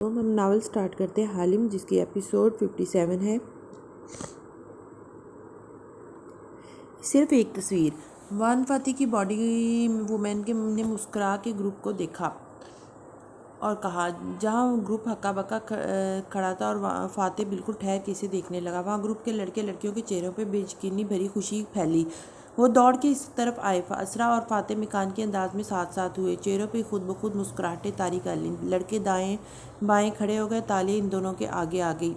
ہم novel start کرتے ہیں حالم، جس کی ایپیسوڈ 57 ہے۔ صرف ایک تصویر۔ وان فاتح کی باڈی وومن نے مسکرا کے گروپ کو دیکھا اور کہا، جہاں گروپ ہکا بکا کھڑا تھا اور فاتح بالکل ٹھہر کے اسے دیکھنے لگا، وہاں گروپ کے لڑکے لڑکیوں کے چہروں پہ بے یقینی بھری خوشی پھیلی۔ وہ دوڑ کے اس طرف آئے، اسرا اور فاتح میکانیکی انداز میں ساتھ ساتھ ہوئے، چہروں پہ خود بخود مسکراہٹیں طاری کر لیں۔ لڑکے دائیں بائیں کھڑے ہو گئے، تالیاں ان دونوں کے آگے آ گئی۔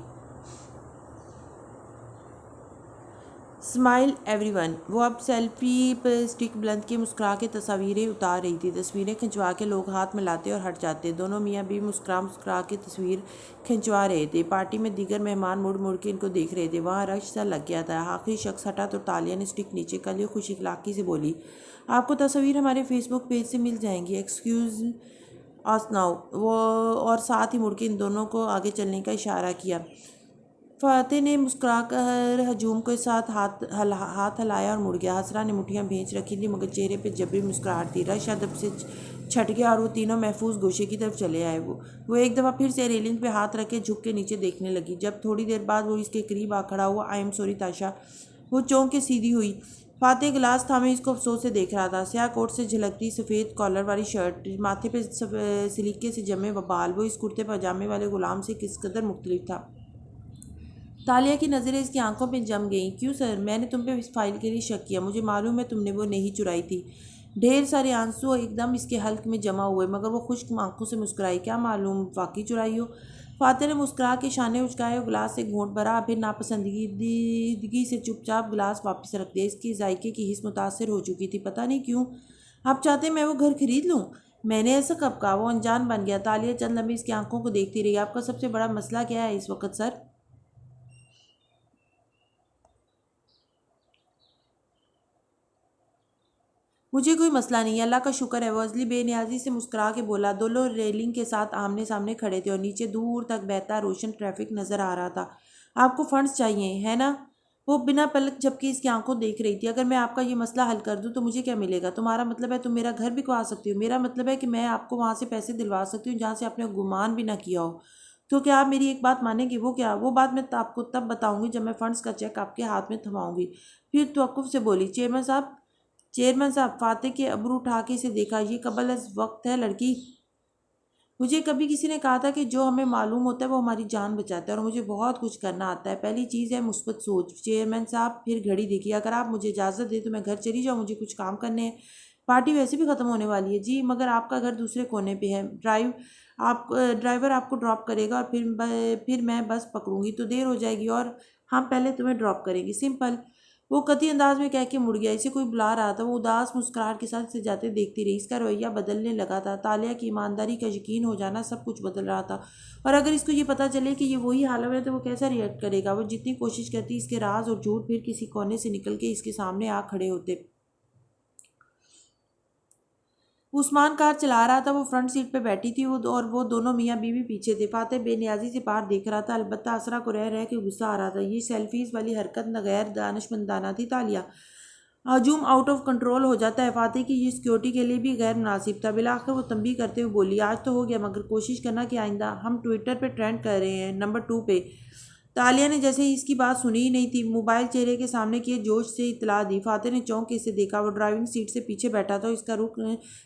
Smile every one. وہ اب سیلفی سٹک بلند کیے مسکرا کے تصاویریں اتار رہی تھی۔ تصویریں کھنچوا کے لوگ ہاتھ ملاتے اور ہٹ جاتے۔ دونوں میاں بیوی مسکرا کے تصویر کھنچوا رہے تھے۔ پارٹی میں دیگر مہمان مڑ مڑ کے ان کو دیکھ رہے تھے۔ وہاں رش سا لگ گیا تھا۔ آخری شخص ہٹا تو تالیہ نے سٹک نیچے کر لی اور خوش اخلاقی سے بولی، آپ کو تصاویر ہمارے فیس بک پیج سے مل جائیں گی، ایکسکیوز اس ناؤ۔ اور ساتھ ہی مڑ کے ان دونوں کو آگے چلنے کا اشارہ کیا۔ فاتح نے مسکرا کر ہجوم کے ساتھ ہاتھ ہلایا اور مڑ گیا۔ اسرا نے مٹھیاں بھینچ رکھی تھیں مگر چہرے پہ جبری مسکراہٹ تھی۔ رش ادب سے چھٹ گیا اور وہ تینوں محفوظ گوشے کی طرف چلے آئے۔ وہ ایک دفعہ پھر سے ریلنگ پہ ہاتھ رکھ کے جھک کے نیچے دیکھنے لگی۔ جب تھوڑی دیر بعد وہ اس کے قریب آ کھڑا ہوا، آئی ایم سوری تاشا، وہ چونک کے سیدھی ہوئی۔ فاتح گلاس تھامے اس کو افسوس سے دیکھ رہا تھا۔ سیاہ کوٹ سے جھلکتی سفید کالر والی شرٹ، ماتھے پہ سلیقے سے جمے بال، وہ اس کرتے پاجامے والے غلام سے کس قدر مختلف تھا۔ تالیہ کی نظریں اس کی آنکھوں پہ جم گئیں۔ کیوں سر؟ میں نے تم پہ اس فائل کے لیے شک کیا، مجھے معلوم ہے تم نے وہ نہیں چرائی تھی۔ ڈھیر سارے آنسو ایک دم اس کے حلق میں جمع ہوئے مگر وہ خشک آنکھوں سے مسکرائی، کیا معلوم واقعی چرائی ہو۔ فاتح نے مسکرا کے شانے اچکائے اور گلاس سے گھونٹ بھرا، پھر ناپسندیدگی سے چپ چاپ گلاس واپس رکھ دیا۔ اس کی ذائقے کی حس متاثر ہو چکی تھی، پتہ نہیں کیوں۔ آپ چاہتے ہیں میں وہ گھر خرید لوں؟ میں نے ایسا کب کہا؟ وہ انجان بن گیا۔ تالیہ چند لمحے اس کی آنکھوں کو دیکھتی رہی۔ آپ کا سب سے بڑا مسئلہ کیا ہے اس وقت سر؟ مجھے کوئی مسئلہ نہیں ہے، اللہ کا شکر ہے، وہ ازلی بے نیازی سے مسکرا کے بولا۔ دونوں ریلنگ کے ساتھ آمنے سامنے کھڑے تھے اور نیچے دور تک بہتا روشن ٹریفک نظر آ رہا تھا۔ آپ کو فنڈز چاہیے ہے نا؟ وہ بنا پلک جھپکے اس کی آنکھوں دیکھ رہی تھی۔ اگر میں آپ کا یہ مسئلہ حل کر دوں تو مجھے کیا ملے گا؟ تمہارا مطلب ہے تم میرا گھر بکوا سکتی ہو؟ میرا مطلب ہے کہ میں آپ کو وہاں سے پیسے دلوا سکتی ہوں جہاں سے آپ نے گمان بھی نہ کیا ہو۔ تو کیا آپ میری ایک بات مانیں گے؟ وہ کیا؟ وہ بات میں آپ کو تب بتاؤں گی جب میں فنڈز کا چیک آپ کے ہاتھ میں تھماؤں گی۔ پھر توقف سے بولی، چیئرمین صاحب۔ فاتح کے ابرو اٹھا کے اسے دیکھا، یہ قبل از وقت ہے لڑکی؟ مجھے کبھی کسی نے کہا تھا کہ جو ہمیں معلوم ہوتا ہے وہ ہماری جان بچاتا ہے، اور مجھے بہت کچھ کرنا آتا ہے۔ پہلی چیز ہے مثبت سوچ۔ چیئرمین صاحب پھر گھڑی دیکھی، اگر آپ مجھے اجازت دیں تو میں گھر چلی جاؤں، مجھے کچھ کام کرنے ہیں۔ پارٹی ویسے بھی ختم ہونے والی ہے۔ جی مگر آپ کا گھر دوسرے کونے پہ ہے، ڈرائیور آپ کو ڈراپ کرے گا اور پھر میں بس پکڑوں گی تو دیر ہو جائے گی، اور ہم پہلے تمہیں ڈراپ کریں گے، سمپل۔ وہ قطعی انداز میں کہہ کے مڑ گیا۔ اسے کوئی بلا رہا تھا۔ وہ اداس مسکراہٹ کے ساتھ اسے جاتے دیکھتی رہی۔ اس کا رویہ بدلنے لگا تھا۔ تالیہ کی ایمانداری کا یقین ہو جانا سب کچھ بدل رہا تھا، اور اگر اس کو یہ پتہ چلے کہ یہ وہی حالم ہے تو وہ کیسا ری ایکٹ کرے گا؟ وہ جتنی کوشش کرتی اس کے راز اور جھوٹ پھر کسی کونے سے نکل کے اس کے سامنے آ کھڑے ہوتے۔ عثمان کار چلا رہا تھا، وہ فرنٹ سیٹ پہ بیٹھی تھی اور وہ دونوں میاں بیوی پیچھے تھے۔ فاتح بے نیازی سے باہر دیکھ رہا تھا، البتہ اسرا کو رہ رہ کے غصہ آ رہا تھا۔ یہ سیلفیز والی حرکت غیر دانشمندانہ تھی تالیہ۔ ہجوم آؤٹ آف کنٹرول ہو جاتا ہے۔ فاتح کی یہ سیکیورٹی کے لیے بھی غیر مناسب تھا۔ بالآخر وہ تنبیہ کرتے ہوئے بولی، آج تو ہو گیا مگر کوشش کرنا کہ آئندہ ہم ٹوئٹر پہ ٹرینڈ کر رہے ہیں، نمبر 2 پہ۔ تالیہ نے جیسے ہی اس کی بات سنی ہی نہیں تھی، موبائل چہرے کے سامنے کیے جوش سے اطلاع دی۔ فاتح نے چونک کے اسے دیکھا، وہ ڈرائیونگ سیٹ سے پیچھے بیٹھا تھا، اس کا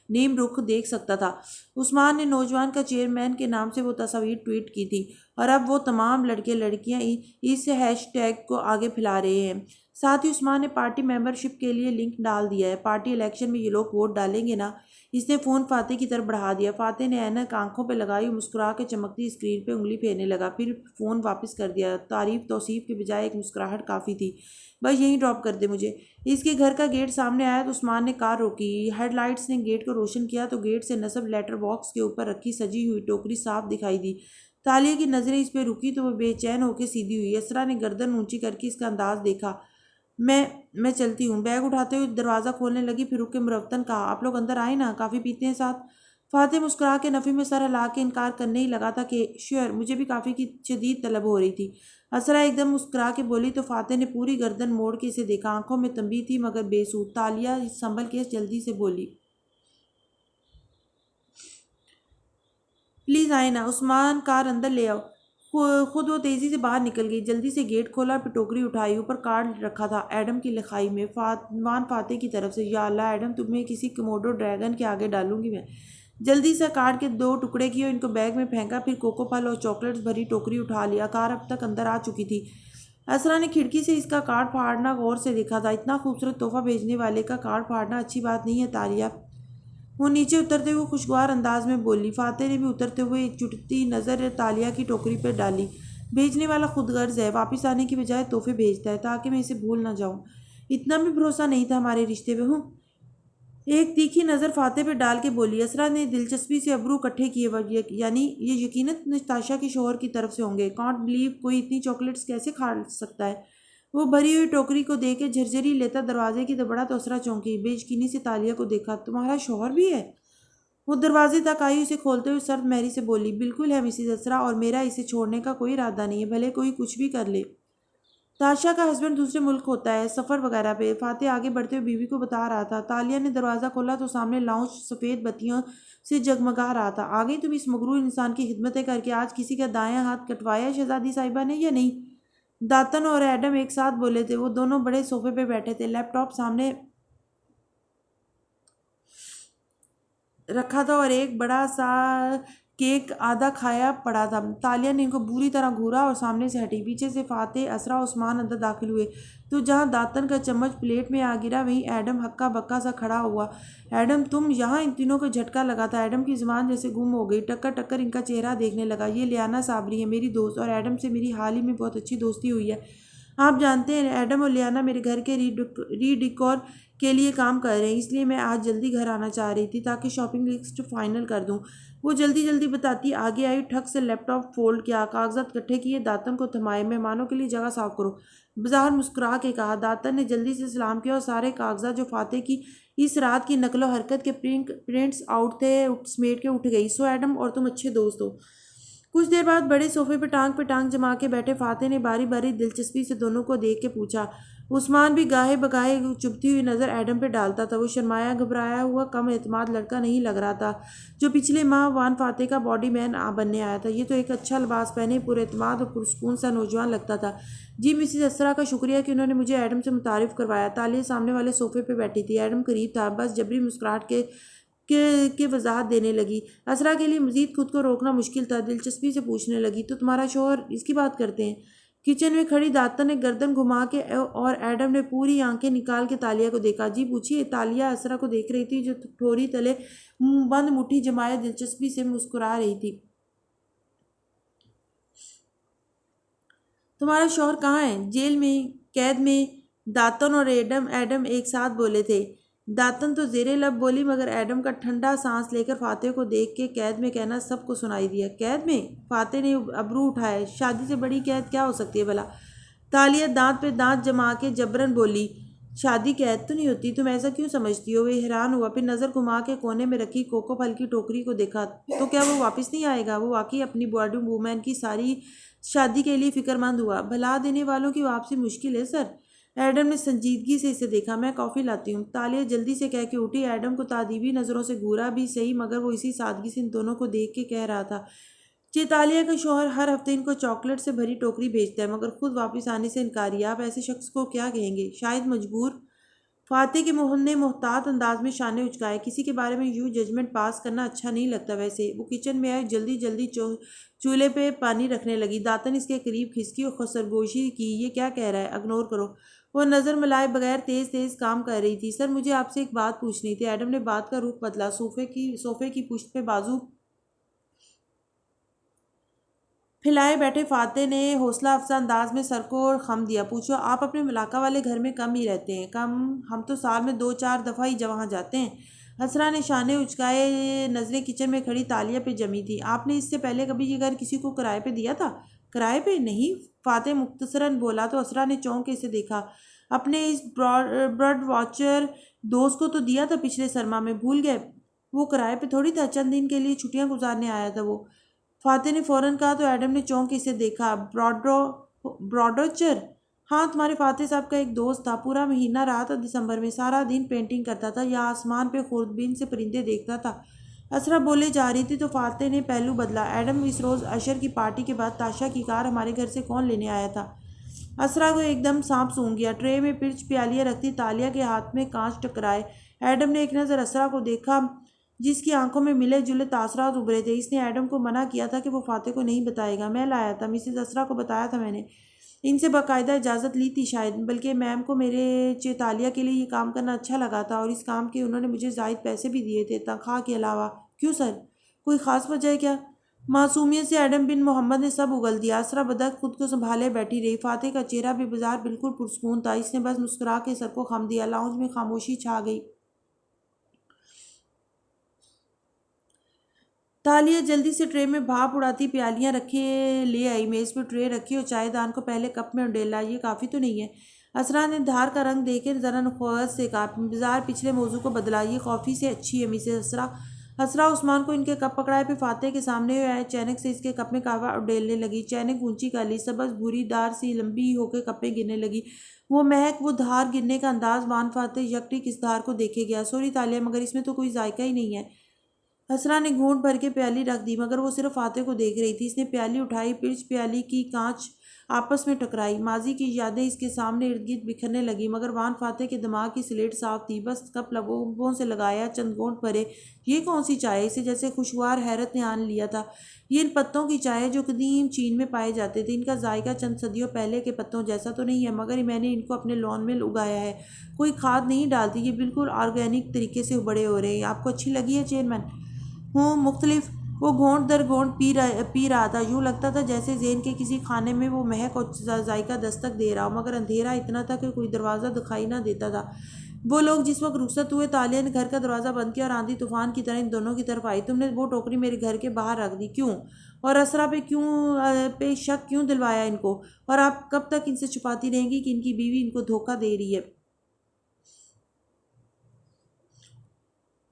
نیم رخ دیکھ سکتا تھا۔ عثمان نے نوجوان کا چیئرمین کے نام سے وہ تصاویر ٹویٹ کی تھی، اور اب وہ تمام لڑکے لڑکیاں اس ہیش ٹیگ کو آگے پھیلا رہے ہیں۔ ساتھ ہی عثمان نے پارٹی ممبر شپ کے لیے لنک ڈال دیا ہے۔ پارٹی الیکشن میں یہ لوگ ووٹ ڈالیں گے نا؟ اس نے فون فاتح کی طرف بڑھا دیا۔ فاتح نے اینک آنکھوں پہ لگائی اور مسکرا کے چمکتی اسکرین پہ انگلی پھیرنے لگا، پھر فون واپس کر دیا۔ تعریف توصیف کے بجائے ایک مسکراہٹ کافی تھی۔ بس یہیں ڈراپ کر دے مجھے۔ اس کے گھر کا گیٹ سامنے آیا تو عثمان نے کار روکی۔ ہیڈ لائٹس نے گیٹ کو روشن کیا تو گیٹ سے نصب لیٹر باکس کے اوپر رکھی سجی ہوئی ٹوکری صاف دکھائی دی۔ تالیہ کی نظریں اس پہ رکی تو وہ بے چین ہو کے سیدھی ہوئی۔ اسرا نے گردن اونچی کر کے اس کا انداز دیکھا۔ میں چلتی ہوں۔ بیگ اٹھاتے ہوئے دروازہ کھولنے لگی، پھر رک کے مروتاً کہا، آپ لوگ اندر آئے نا، کافی پیتے ہیں ساتھ؟ فاتح مسکرا کے نفی میں سر ہلا کے انکار کرنے ہی لگا تھا کہ شیور، مجھے بھی کافی کی شدید طلب ہو رہی تھی۔ اسرا ایک دم مسکرا کے بولی تو فاتح نے پوری گردن موڑ کے اسے دیکھا۔ آنکھوں میں تنبیہ تھی مگر بے سود۔ تالیہ سنبھل کے جلدی سے بولی، پلیز آئے نا، عثمان کار اندر لے آؤ۔ خود وہ تیزی سے باہر نکل گئی، جلدی سے گیٹ کھولا، پھر ٹوکری اٹھائی، اوپر کارڈ رکھا تھا ایڈم کی لکھائی میں، فاتمان فاتح کی طرف سے۔ یا اللہ ایڈم، تمہیں کسی کموڈو ڈریگن کے آگے ڈالوں گی میں۔ جلدی سے کارڈ کے 2 ٹکڑے کیے، ان کو بیگ میں پھینکا، پھر کوکو پھل اور چاکلیٹس بھری ٹوکری اٹھا لیا۔ کار اب تک اندر آ چکی تھی۔ اسرا نے کھڑکی سے اس کا کارڈ پھاڑنا غور سے دیکھا تھا۔ اتنا خوبصورت تحفہ بھیجنے والے کا کارڈ پھاڑنا اچھی بات نہیں ہے تالیہ۔ وہ نیچے اترتے ہوئے خوشگوار انداز میں بولی۔ فاتح نے بھی اترتے ہوئے ایک چٹتی نظر تالیہ کی ٹوکری پر ڈالی۔ بھیجنے والا خود غرض ہے، واپس آنے کی بجائے تحفے بھیجتا ہے تاکہ میں اسے بھول نہ جاؤں۔ اتنا بھی بھروسہ نہیں تھا ہمارے رشتے پہ ہوں۔ ایک تیکھی نظر فاتح پہ ڈال کے بولی۔ اسرا نے دلچسپی سے ابرو کٹھے کیے، یعنی یہ یقیناً نتاشا کے شوہر کی طرف سے ہوں گے۔ کانٹ بلیو، کوئی اتنی چاکلیٹس کیسے کھا سکتا ہے؟ وہ بھری ہوئی ٹوکری کو دیکھ کے جھرجھری لیتا دروازے کی طرف بڑھا تو اسرا چونکی، بے یقینی سے تالیہ کو دیکھا۔ تمہارا شوہر بھی ہے؟ وہ دروازے تک آئی، اسے کھولتے ہوئے سرد مہری سے بولی۔ بالکل ہے مسز اسرا، اور میرا اسے چھوڑنے کا کوئی ارادہ نہیں ہے، بھلے کوئی کچھ بھی کر لے۔ تاشا کا ہسبینڈ دوسرے ملک ہوتا ہے، سفر وغیرہ پہ۔ فاتح آگے بڑھتے ہوئے بیوی کو بتا رہا تھا۔ تالیہ نے دروازہ کھولا تو سامنے لاؤنج سفید بتیوں سے جگمگا رہا تھا۔ آ گئی تم اس مغرور انسان کی خدمتیں کر کے؟ آج کسی کا دایاں ہاتھ کٹوایا شہزادی صاحبہ نے یا نہیں؟ داتن اور ایڈم ایک ساتھ بولے تھے۔ وہ دونوں بڑے صوفے پہ بیٹھے تھے، لیپ ٹاپ سامنے رکھا تھا اور ایک بڑا سا کیک آدھا کھایا پڑا تھا۔ تالیہ نے ان کو بری طرح گھورا اور سامنے سے ہٹی۔ پیچھے سے فاتح، اسرا، عثمان اندر داخل ہوئے تو جہاں داتن کا چمچ پلیٹ میں آ گرا وہیں ایڈم ہکا بکا سا کھڑا ہوا۔ ایڈم تم یہاں؟ ان تینوں کو جھٹکا لگا تھا۔ ایڈم کی زبان جیسے گم ہو گئی، ٹکر ٹکر ان کا چہرہ دیکھنے لگا۔ یہ لیانا صابری ہے، میری دوست، اور ایڈم سے میری حال ہی میں بہت اچھی دوستی ہوئی ہے۔ آپ جانتے ہیں ایڈم اور لیانا میرے گھر کے ری ڈیکور کے لیے کام کر رہے ہیں، اس لیے میں آج جلدی گھر آنا چاہ رہی تھی تاکہ شاپنگ لسٹ فائنل کر دوں۔ وہ جلدی جلدی بتاتی آگے آئی، ٹھک سے لیپ ٹاپ فولڈ کیا، کاغذات اکٹھے کیے، داتن کو تھمائے۔ مہمانوں کے لیے جگہ صاف کرو، بظاہر مسکرا کے کہا۔ داتن نے جلدی سے سلام کیا اور سارے کاغذات جو فاتح کی اس رات کی نقل و حرکت کے پرنٹس آؤٹ تھے سمیٹ کے اٹھ گئی۔ سو ایڈم اور تم اچھے دوست ہو؟ کچھ دیر بعد بڑے صوفے پہ ٹانگ جما کے بیٹھے فاتح نے باری باری دلچسپی سے دونوں کو دیکھ کے پوچھا۔ عثمان بھی گاہے بگاہے چبھتی ہوئی نظر ایڈم پہ ڈالتا تھا۔ وہ شرمایا گھبرایا ہوا کم اعتماد لڑکا نہیں لگ رہا تھا جو پچھلے ماہ وان فاتح کا باڈی مین بننے آیا تھا۔ یہ تو ایک اچھا لباس پہنے پر اعتماد اور پرسکون سا نوجوان لگتا تھا۔ جی مسز اسرا کا شکریہ کہ انہوں نے مجھے ایڈم سے متعارف کروایا۔ تالیہ سامنے والے صوفے پہ بیٹھی تھی، ایڈم قریب تھا، بس جبری مسکراہٹ کے وضاحت دینے لگی۔ اسرا کے لیے مزید خود کو روکنا مشکل تھا، دلچسپی سے پوچھنے لگی، تو تمہارا شوہر اس کی بات کرتے ہیں؟ کچن میں کھڑی داتن نے گردن گھما کے اور ایڈم نے پوری آنکھیں نکال کے تالیہ کو دیکھا۔ جی پوچھیے۔ تالیہ اسرا کو دیکھ رہی تھی جو ٹھوری تلے بند مٹھی جمائے دلچسپی سے مسکرا رہی تھی۔ تمہارا شوہر کہاں ہے؟ جیل میں، قید میں؟ داتن اور ایڈم ایک ساتھ بولے تھے۔ داتن تو زیر لب بولی مگر ایڈم کا ٹھنڈا سانس لے کر فاتح کو دیکھ کے قید میں کہنا سب کو سنائی دیا۔ قید میں؟ فاتح نے ابرو اٹھائے۔ شادی سے بڑی قید کیا ہو سکتی ہے بھلا؟ تالیہ دانت پہ دانت جما کے جبرن بولی۔ شادی قید تو نہیں ہوتی، تم ایسا کیوں سمجھتی ہو؟ وہ حیران ہوا، پھر نظر گھما کے کونے میں رکھی کوکو پھل کی ٹوکری کو دیکھا۔ تو کیا وہ واپس نہیں آئے گا؟ وہ واقعی اپنی باڈی وومن کی ساری شادی کے لیے فکر مند ہوا۔ بھلا دینے والوں کی واپسی مشکل ہے سر۔ ایڈم نے سنجیدگی سے اسے دیکھا۔ میں کافی لاتی ہوں۔ تالیہ جلدی سے کہہ کے اٹھی۔ ایڈم کو تادیبی نظروں سے گھورا بھی صحیح مگر وہ اسی سادگی سے ان دونوں کو دیکھ کے کہہ رہا تھا، تالیہ کا شوہر ہر ہفتے ان کو چاکلیٹ سے بھری ٹوکری بھیجتا ہے مگر خود واپس آنے سے انکاری۔ آپ ایسے شخص کو کیا کہیں گے؟ شاید مجبور۔ فاتح کے نے محتاط انداز میں شانے اچکائے۔ کسی کے بارے میں یوں ججمنٹ پاس کرنا اچھا نہیں لگتا ویسے۔ وہ کچن میں آئے، جلدی جلدی چولہے پہ پانی رکھنے لگی۔ داتن اس کے قریب کھسکی اور خسرگوشی کی۔ یہ کیا کہہ رہا ہے؟ اگنور کرو۔ وہ نظر ملائے بغیر تیز تیز کام کر رہی تھی۔ سر مجھے آپ سے ایک بات پوچھنی تھی۔ ایڈم نے بات کا رخ بدلا۔ صوفے کی پشت پہ بازو پھیلائے بیٹھے فاتح نے حوصلہ افزا انداز میں سر کو خم دیا۔ پوچھو۔ آپ اپنے ملاقہ والے گھر میں کم ہی رہتے ہیں؟ کم؟ ہم تو سال میں 2-4 دفعہ ہی وہاں جاتے ہیں۔ اسرا نے شانے اچکائے، نظریں کچن میں کھڑی تالیہ پہ جمی تھی۔ آپ نے اس سے پہلے کبھی یہ گھر کسی کو کرائے پہ دیا تھا؟ کرائے پہ؟ نہیں، فاتح مختصراً بولا تو اسرا نے چونک کے اسے دیکھا۔ اپنے اس برڈ واچر دوست کو تو دیا تھا پچھلے سرما میں، بھول گئے؟ وہ کرائے پہ تھوڑی تھا، چند دن کے لیے چھٹیاں گزارنے آیا تھا وہ۔ فاتح نے فوراً کہا تو ایڈم نے چونک کے اسے دیکھا۔ براڈوچر؟ ہاں، تمہارے فاتح صاحب کا ایک دوست تھا، پورا مہینہ رہا تھا دسمبر میں، سارا دن پینٹنگ کرتا تھا یا آسمان پہ خوردبین سے پرندے دیکھتا تھا۔ اسرا بولے جا رہی تھی تو فاتح نے پہلو بدلا۔ ایڈم، اس روز عشر کی پارٹی کے بعد تاشا کی کار ہمارے گھر سے کون لینے آیا تھا؟ اسرا کو ایک دم سانپ سونگھ گیا۔ ٹرے میں پرچ پیالیاں رکھتی تالیہ کے ہاتھ میں کانچ ٹکرائے۔ ایڈم نے ایک نظر اسرا کو دیکھا جس کی آنکھوں میں ملے جلے تاثرات ابھرے تھے۔ اس نے ایڈم کو منع کیا تھا کہ وہ فاتح کو نہیں بتائے گا۔ میں لایا تھا، مسز اسرا کو بتایا تھا میں نے۔ ان سے باقاعدہ اجازت لی تھی شاید، بلکہ میم کو میرے چیتالیہ کے لیے یہ کام کرنا اچھا لگا تھا اور اس کام کے انہوں نے مجھے زائد پیسے بھی دیے تھے تنخواہ کے علاوہ۔ کیوں سر؟ کوئی خاص وجہ ہے کیا؟ معصومیت سے ایڈم بن محمد نے سب اگل دیا۔ اسرا بدک خود کو سنبھالے بیٹھی رہی۔ فاتح کا چہرہ بھی بظاہر بالکل پرسکون تھا۔ اس نے بس مسکرا کے سر کو خم دیا۔ لاؤنج میں خاموشی چھا گئی۔ تالیہ جلدی سے ٹرے میں بھاپ اڑاتی پیالیاں رکھے لے آئی۔ میز پہ ٹرے رکھی اور چائے دان کو پہلے کپ میں ڈیلا۔ یہ کافی تو نہیں ہے؟ اسرا نے دھار کا رنگ دیکھ کے ذرا نخوت سے کہا۔ بظاہر پچھلے موضوع کو بدلا۔ یہ کافی سے اچھی ہے مسز اسرا۔ اسرا عثمان کو ان کے کپ پکڑائے پھر فاتح کے سامنے آئے، چینک سے اس کے کپ میں قہوہ اڈیلنے لگی۔ چینک اونچی کر لی، سبز بھوری دار سی لمبی ہو کے کپ میں گرنے لگی۔ وہ مہک، وہ دھار گرنے کا انداز، وان فاتح یکٹک اس دھار کو دیکھے گیا۔ سوری تالیہ، مگر اس میں تو کوئی ذائقہ ہی نہیں ہے۔ اسرا نے گھونٹ بھر کے پیالی رکھ دی، مگر وہ صرف فاتح کو دیکھ رہی تھی۔ اس نے پیالی اٹھائی، پرچ پیالی کی کانچ آپس میں ٹکرائی۔ ماضی کی یادیں اس کے سامنے ارد گرد بکھرنے لگیں، مگر وان فاتح کے دماغ کی سلیٹ صاف تھی۔ بس کپ لبوں سے لگایا، چند گھونٹ بھرے۔ یہ کون سی چائے؟ اسے جیسے خوشگوار حیرت نے آن لیا تھا۔ یہ ان پتوں کی چائے جو قدیم چین میں پائے جاتے تھے۔ ان کا ذائقہ چند صدیوں پہلے کے پتوں جیسا تو نہیں ہے، مگر میں نے ان کو اپنے لون میں اگایا ہے، کوئی کھاد نہیں ڈالتی، یہ بالکل آرگینک طریقے سے بڑے ہو رہے ہیں۔ آپ کو اچھی لگی ہے چیئرمین؟ ہوں، مختلف۔ وہ گھونٹ در گھونٹ پی رہا تھا، یوں لگتا تھا جیسے ذہن کے کسی خانے میں وہ مہک اور ذائقہ دستک دے رہا ہو، مگر اندھیرا اتنا تھا کہ کوئی دروازہ دکھائی نہ دیتا تھا۔ وہ لوگ جس وقت رخصت ہوئے، تالیہ نے گھر کا دروازہ بند کیا اور آندھی طوفان کی طرح ان دونوں کی طرف آئی۔ تم نے وہ ٹوکری میرے گھر کے باہر رکھ دی، کیوں؟ اور اسرا پہ شک کیوں دلوایا ان کو؟ اور آپ کب تک ان سے چھپاتی رہیں گی کہ ان کی بیوی ان کو دھوکہ دے رہی ہے؟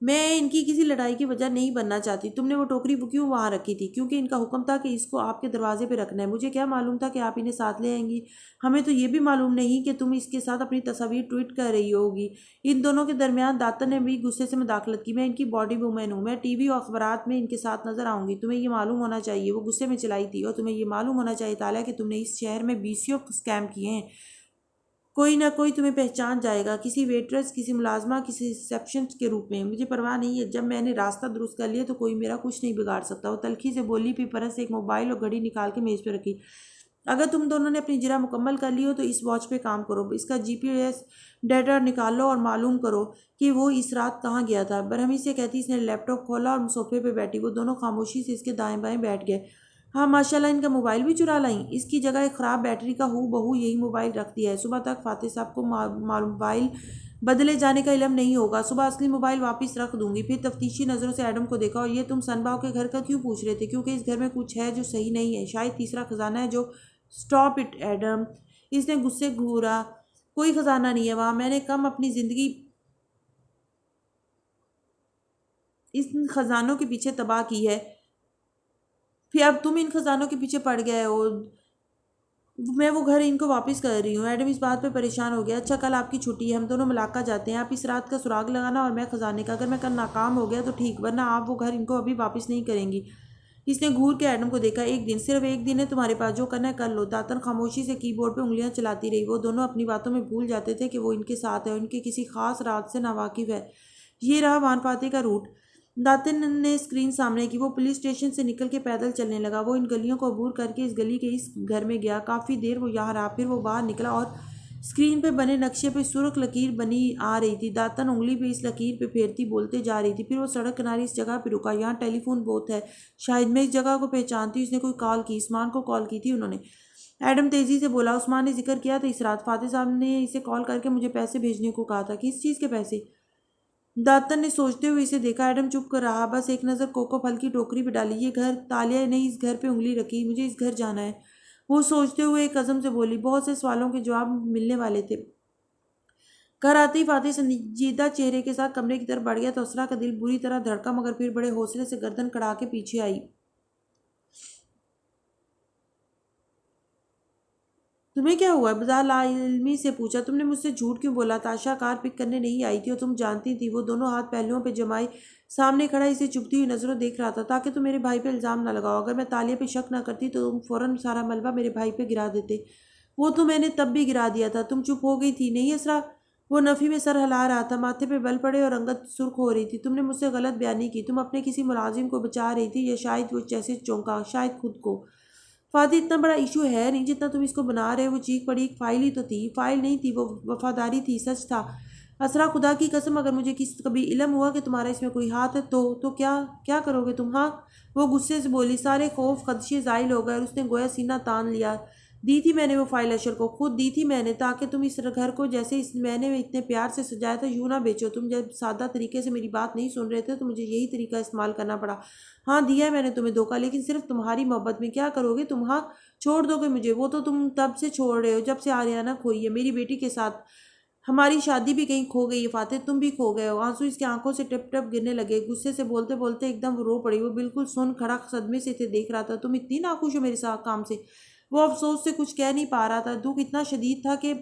میں ان کی کسی لڑائی کی وجہ نہیں بننا چاہتی۔ تم نے وہ ٹوکری کیوں وہاں رکھی تھی؟ کیونکہ ان کا حکم تھا کہ اس کو آپ کے دروازے پہ رکھنا ہے۔ مجھے کیا معلوم تھا کہ آپ انہیں ساتھ لے آئیں گی؟ ہمیں تو یہ بھی معلوم نہیں کہ تم اس کے ساتھ اپنی تصاویر ٹویٹ کر رہی ہوگی۔ ان دونوں کے درمیان داتن نے بھی غصے سے مداخلت کی۔ میں ان کی باڈی وومن ہوں، میں ٹی وی اور اخبارات میں ان کے ساتھ نظر آؤں گی، تمہیں یہ معلوم ہونا چاہیے۔ وہ غصے میں چلائی تھی۔ اور تمہیں یہ معلوم ہونا چاہیے تالیہ کہ تم نے اس شہر میں بیسیوں اسکیم کیے ہیں، کوئی نہ کوئی تمہیں پہچان جائے گا، کسی ویٹرس، کسی ملازمہ، کسی ریسیپشن کے روپ میں۔ مجھے پرواہ نہیں ہے، جب میں نے راستہ درست کر لیا تو کوئی میرا کچھ نہیں بگاڑ سکتا۔ وہ تلخی سے بولی، پھر پرس سے ایک موبائل اور گھڑی نکال کے میز پہ رکھی۔ اگر تم دونوں نے اپنی جرح مکمل کر لی ہو تو اس واچ پہ کام کرو، اس کا جی پی ایس ڈیٹا نکالو اور معلوم کرو کہ وہ اس رات کہاں گیا تھا۔ برہمی سے کہتی اس نے لیپ ٹاپ کھولا اور صوفے پہ بیٹھی۔ وہ دونوں خاموشی سے اس کے دائیں بائیں بیٹھ گئے۔ ہاں، ماشاءاللہ، ان کا موبائل بھی چرا لائیں؟ اس کی جگہ ایک خراب بیٹری کا ہو بہو یہی موبائل رکھ دیا ہے۔ صبح تک فاتح صاحب کو موبائل بدلے جانے کا علم نہیں ہوگا۔ صبح اصلی موبائل واپس رکھ دوں گی۔ پھر تفتیشی نظروں سے ایڈم کو دیکھا۔ اور یہ تم سن باؤ کے گھر کا کیوں پوچھ رہے تھے؟ کیونکہ اس گھر میں کچھ ہے جو صحیح نہیں ہے، شاید تیسرا خزانہ ہے جو… سٹاپ اٹ ایڈم، اس نے غصے گھورا۔ کوئی خزانہ نہیں ہے وہاں، میں نے کم اپنی زندگی ان خزانوں کے پیچھے تباہ کی ہے، پھر اب تم ان خزانوں کے پیچھے پڑ گئے ہو۔ میں وہ گھر ان کو واپس کر رہی ہوں۔ ایڈم اس بات پہ پریشان ہو گیا۔ اچھا، کل آپ کی چھٹی ہے، ہم دونوں ملاقہ جاتے ہیں۔ آپ اس رات کا سراغ لگانا اور میں خزانے کا۔ اگر میں کل ناکام ہو گیا تو ٹھیک، ورنہ آپ وہ گھر ان کو ابھی واپس نہیں کریں گی۔ اس نے گھور کے ایڈم کو دیکھا۔ ایک دن، صرف ایک دن ہے تمہارے پاس، جو کرنا ہے کر لو۔ داتن خاموشی سے کی بورڈ پہ انگلیاں چلاتی رہی۔ وہ دونوں اپنی باتوں میں بھول جاتے تھے کہ وہ ان کے ساتھ ہے اور ان کے کسی خاص راز سے ناواقف ہے۔ یہ رہا وان فاتح کا روٹ۔ داتن نے اسکرین سامنے کی۔ وہ پولیس اسٹیشن سے نکل کے پیدل چلنے لگا۔ وہ ان گلیوں کو عبور کر کے اس گلی کے اس گھر میں گیا۔ کافی دیر وہ یہاں رہا، پھر وہ باہر نکلا اور اسکرین پہ بنے نقشے پہ سرخ لکیر بنی آ رہی تھی۔ داتن انگلی پہ اس لکیر پہ پھیرتی بولتے جا رہی تھی۔ پھر وہ سڑک کنارے اس جگہ پہ رکا، یہاں ٹیلی فون بوتھ ہے، شاید میں اس جگہ کو پہچانتی ہوں۔ اس نے کوئی کال کی، عثمان کو کال کی تھی انہوں نے؟ ایڈم تیزی سے بولا۔ عثمان نے ذکر کیا تھا اس رات، فاتح صاحب نے اسے کال کر کے مجھے پیسے بھیجنے کو کہا تھا۔ کس چیز کے پیسے؟ داتن نے سوچتے ہوئے اسے دیکھا۔ ایڈم چپ کر رہا، بس ایک نظر کوکو پھل کی ٹوکری پہ ڈالی۔ یہ گھر… تالیہ نے اس گھر پہ انگلی رکھی۔ مجھے اس گھر جانا ہے، وہ سوچتے ہوئے ایک عزم سے بولی۔ بہت سے سوالوں کے جواب ملنے والے تھے۔ گھر آتے ہی فاتح سنجیدہ چہرے کے ساتھ کمرے کی طرف بڑھ گیا تو اسرا کا دل بری طرح دھڑکا، مگر پھر بڑے حوصلے سے گردن کڑا کے پیچھے آئی۔ تمہیں کیا ہوا؟ بذا لا علمی سے پوچھا۔ تم نے مجھ سے جھوٹ کیوں بولا؟ تاشا کار پک کرنے نہیں آئی تھی اور تم جانتی تھی۔ وہ دونوں ہاتھ پہلوؤں پہ جمائے سامنے کھڑا اسے چبھتی ہوئی نظروں دیکھ رہا تھا تاکہ تم میرے بھائی پہ الزام نہ لگاؤ۔ اگر میں تالیہ پہ شک نہ کرتی تو تم فوراً سارا ملبہ میرے بھائی پہ گرا دیتے۔ وہ تو میں نے تب بھی گرا دیا تھا، تم چپ ہو گئی تھی نہیں اسرا؟ وہ نفی میں سر ہلا رہا تھا، ماتھے پہ بل پڑے اور رنگت سرخ ہو رہی تھی۔ تم نے مجھ سے غلط بیانی کی، تم اپنے کسی ملازم کو بچا رہی تھی، یا شاید وہ جیسے چونکا، شاید خود کو۔ فادی اتنا بڑا ایشو ہے نہیں جتنا تم اس کو بنا رہے ہو۔ وہ چیخ پڑی۔ ایک فائل ہی تو تھی۔ فائل نہیں تھی، وہ وفاداری تھی، سچ تھا۔ اسرا خدا کی قسم اگر مجھے کبھی علم ہوا کہ تمہارا اس میں کوئی ہاتھ ہے تو کیا کرو گے تم؟ ہاں، وہ غصے سے بولی۔ سارے خوف خدشے زائل ہو گئے اور اس نے گویا سینہ تان لیا۔ دی تھی میں نے وہ فائل اشر کو، خود دی تھی میں نے، تاکہ تم اس گھر کو جیسے میں نے اتنے پیار سے سجایا تھا یوں نہ بیچو۔ تم جب سادہ طریقے سے میری بات نہیں سن رہے تھے تو مجھے یہی طریقہ استعمال کرنا پڑا۔ ہاں دیا ہے میں نے تمہیں دھوکہ، لیکن صرف تمہاری محبت میں۔ کیا کرو گے تم؟ ہاں، چھوڑ دو گے مجھے؟ وہ تو تم تب سے چھوڑ رہے ہو جب سے آریانہ کھوئی ہے، میری بیٹی کے ساتھ۔ ہماری شادی بھی کہیں کھو گئی ہے فاتح، تم بھی کھو گئے ہو۔ آنسو اس کی آنکھوں سے ٹپ ٹپ گرنے لگے۔ غصے سے بولتے بولتے ایک دم رو پڑی۔ وہ بالکل سن کھڑا صدمے سے اسے دیکھ رہا تھا۔ تم اتنی ناخوش ہو میرے ساتھ کام سے؟ وہ افسوس سے کچھ کہہ نہیں پا رہا تھا۔ دکھ اتنا شدید تھا کہ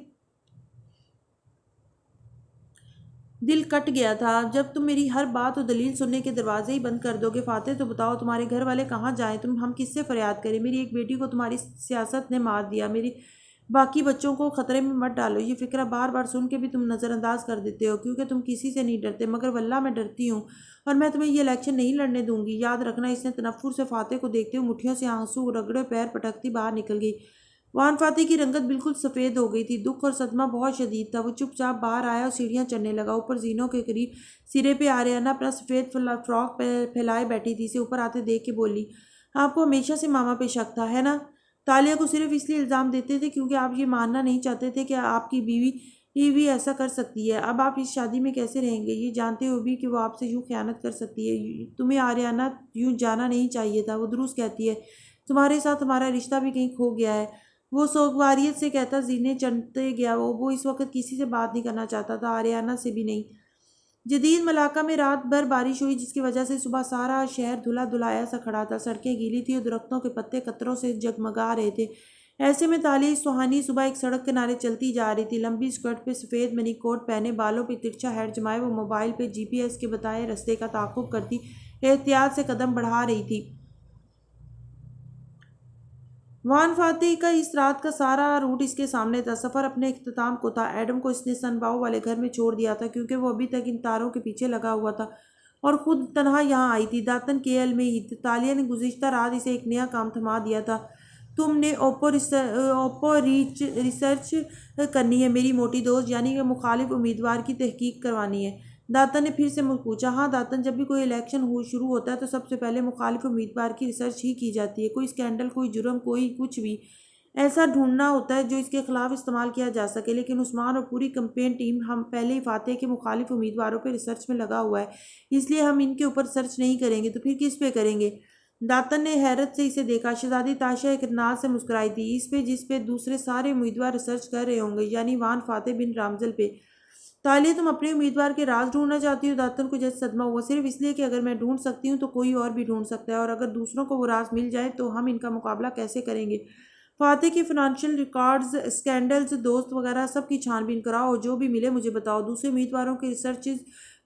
دل کٹ گیا تھا۔ جب تم میری ہر بات اور دلیل سننے کے دروازے ہی بند کر دو گے فاتح تو بتاؤ تمہارے گھر والے کہاں جائیں؟ ہم کس سے فریاد کریں؟ میری ایک بیٹی کو تمہاری سیاست نے مار دیا، میری باقی بچوں کو خطرے میں مت ڈالو۔ یہ فکرہ بار بار سن کے بھی تم نظر انداز کر دیتے ہو کیونکہ تم کسی سے نہیں ڈرتے، مگر واللہ میں ڈرتی ہوں، اور میں تمہیں یہ الیکشن نہیں لڑنے دوں گی۔ یاد رکھنا۔ اس نے تنفر سے فاتح کو دیکھتے ہوئے مٹھیوں سے آنسو رگڑے پیر پٹکتی باہر نکل گئی۔ وان فاتح کی رنگت بالکل سفید ہو گئی تھی۔ دکھ اور صدمہ بہت شدید تھا۔ وہ چپ چاپ باہر آیا اور سیڑھیاں چڑھنے لگا۔ اوپر زینوں کے قریب سرے پہ آریانہ اپنا سفید فراک پھیلائے بیٹھی تھی۔ اسے اوپر آتے دیکھ کے بولی، آپ کو ہمیشہ سے ماما پہ شک تھا، ہے نا؟ تالیہ کو صرف اس لیے الزام دیتے تھے کیونکہ آپ یہ ماننا نہیں چاہتے تھے کہ آپ کی بیوی ایسا کر سکتی ہے۔ اب آپ اس شادی میں کیسے رہیں گے یہ جانتے ہوئے بھی کہ وہ آپ سے یوں خیانت کر سکتی ہے؟ تمہیں آریانہ یوں جانا نہیں چاہیے تھا۔ وہ درست کہتی ہے، تمہارے ساتھ ہمارا رشتہ بھی کہیں کھو گیا ہے۔ وہ سوگواریت سے کہتا زینے چڑھتے گیا۔ وہ اس وقت کسی سے بات نہیں کرنا چاہتا تھا، آریانہ سے بھی نہیں۔ جدید ملاقہ میں رات بھر بارش ہوئی جس کی وجہ سے صبح سارا شہر دھلا دھلایا سا کھڑا تھا۔ سڑکیں گیلی تھی اور درختوں کے پتے قطروں سے جگمگا رہے تھے۔ ایسے میں تالیہ اس سہانی صبح ایک سڑک کنارے چلتی جا رہی تھی۔ لمبی اسکرٹ پہ سفید منی کوٹ پہنے، بالوں پہ ترچھا ہیٹ جمائے وہ موبائل پہ جی پی ایس کے بتائے رستے کا تعاقب کرتی احتیاط سے قدم بڑھا رہی تھی۔ وان فاتح کا اس رات کا سارا روٹ اس کے سامنے تھا۔ سفر اپنے اختتام کو تھا۔ ایڈم کو اس نے سن باؤ والے گھر میں چھوڑ دیا تھا کیونکہ وہ ابھی تک ان تاروں کے پیچھے لگا ہوا تھا اور خود تنہا یہاں آئی تھی۔ داتن کے ایل میں ہی تالیہ نے گزشتہ رات اسے ایک نیا کام تھما دیا تھا۔ تم نے اوپو ریسرچ کرنی ہے میری موٹی دوست، یعنی کہ مخالف امیدوار کی تحقیق کروانی ہے۔ داتن نے پھر سے پوچھا۔ ہاں داتن، جب بھی کوئی الیکشن شروع ہوتا ہے تو سب سے پہلے مخالف امیدوار کی ریسرچ ہی کی جاتی ہے۔ کوئی اسکینڈل، کوئی جرم، کوئی کچھ بھی ایسا ڈھونڈنا ہوتا ہے جو اس کے خلاف استعمال کیا جا سکے۔ لیکن عثمان اور پوری کمپین ٹیم ہم پہلے ہی فاتح کے مخالف امیدواروں پہ ریسرچ میں لگا ہوا ہے، اس لیے ہم ان کے اوپر سرچ نہیں کریں گے تو پھر کس پہ کریں گے؟ داتن نے حیرت سے اسے دیکھا۔ شہزادی تاشا ایک ناز سے مسکرائی تھی۔ اس پہ جس پہ دوسرے سارے امیدوار ریسرچ کر رہے ہوں گے، یعنی وان فاتح بن رامزل پہ۔ تالیہ، تم اپنے امیدوار کے راز ڈھونڈنا چاہتی ہو؟ داتن کو جیسے صدمہ ہوا۔ صرف اس لیے کہ اگر میں ڈھونڈ سکتی ہوں تو کوئی اور بھی ڈھونڈ سکتا ہے، اور اگر دوسروں کو وہ راز مل جائے تو ہم ان کا مقابلہ کیسے کریں گے؟ فاتح کے فنانشل ریکارڈز، اسکینڈلز، دوست وغیرہ سب کی چھان بین کراؤ اور جو بھی ملے مجھے بتاؤ۔ دوسرے امیدواروں کے ریسرچز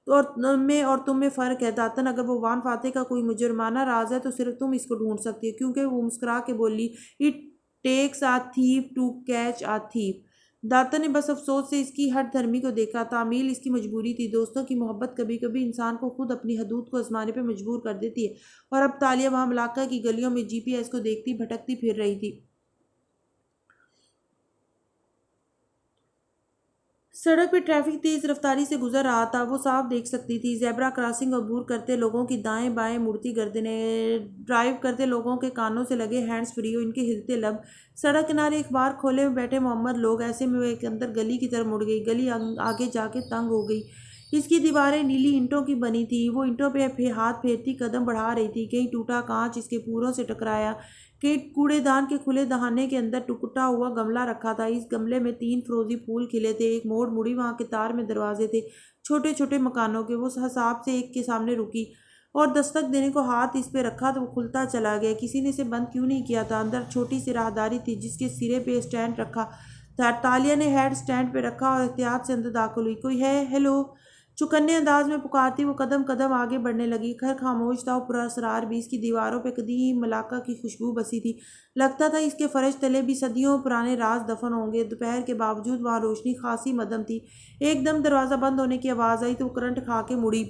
اور تم میں فرق ہے داتن۔ اگر وہ وان فاتح کا کوئی مجرمانہ راز ہے تو صرف تم اس کو ڈھونڈ سکتی ہو، کیونکہ وہ مسکرا کے بولی، it takes a thief to catch a thief. داتن نے بس افسوس سے اس کی ہٹ دھرمی کو دیکھا۔ تعمیل اس کی مجبوری تھی۔ دوستوں کی محبت کبھی کبھی انسان کو خود اپنی حدود کو آزمانے پہ مجبور کر دیتی ہے، اور اب تالیہ وہاں ملاقہ کی گلیوں میں جی پی ایس کو دیکھتی بھٹکتی پھر رہی تھی۔ سڑک پہ ٹریفک تیز رفتاری سے گزر رہا تھا۔ وہ صاف دیکھ سکتی تھی زیبرا کراسنگ عبور کرتے لوگوں کی دائیں بائیں مڑتی گردنیں، ڈرائیو کرتے لوگوں کے کانوں سے لگے ہینڈز فری، ان کے ہلتے لب۔ سڑک کنارے اخبار کھولے میں بیٹھے محمد لوگ۔ ایسے میں وہ ایک اندر گلی کی طرف مڑ گئی۔ گلی آگے جا کے تنگ ہو گئی۔ اس کی دیواریں نیلی اینٹوں کی بنی تھی۔ وہ اینٹوں پہ ہاتھ پھیرتی قدم بڑھا رہی تھی۔ کہیں ٹوٹا کانچ اس کے پوروں سے ٹکرایا، کہ کوڑے دان کے کھلے دہانے کے اندر ٹوٹا ہوا گملہ رکھا تھا۔ اس گملے میں 3 فروزی پھول کھلے تھے۔ ایک موڑ مڑی، وہاں قطار میں دروازے تھے چھوٹے چھوٹے مکانوں کے۔ وہ حساب سے ایک کے سامنے رکی اور دستک دینے کو ہاتھ اس پہ رکھا تو وہ کھلتا چلا گیا۔ کسی نے اسے بند کیوں نہیں کیا تھا؟ اندر چھوٹی سی راہداری تھی جس کے سرے پہ اسٹینڈ رکھا تھا۔ تالیہ نے ہیڈ اسٹینڈ پہ رکھا اور احتیاط سے اندر داخل ہوئی۔ کوئی ہے؟ ہیلو! چوکنے انداز میں پکارتی وہ قدم قدم آگے بڑھنے لگی۔ گھر خاموش تھا اور پراسرار بھی۔ اس کی دیواروں پہ قدیم ملاقہ کی خوشبو بسی تھی۔ لگتا تھا اس کے فرش تلے بھی صدیوں پرانے راز دفن ہوں گے۔ دوپہر کے باوجود وہاں روشنی خاصی مدھم تھی۔ ایک دم دروازہ بند ہونے کی آواز آئی تو وہ کرنٹ کھا کے مڑی۔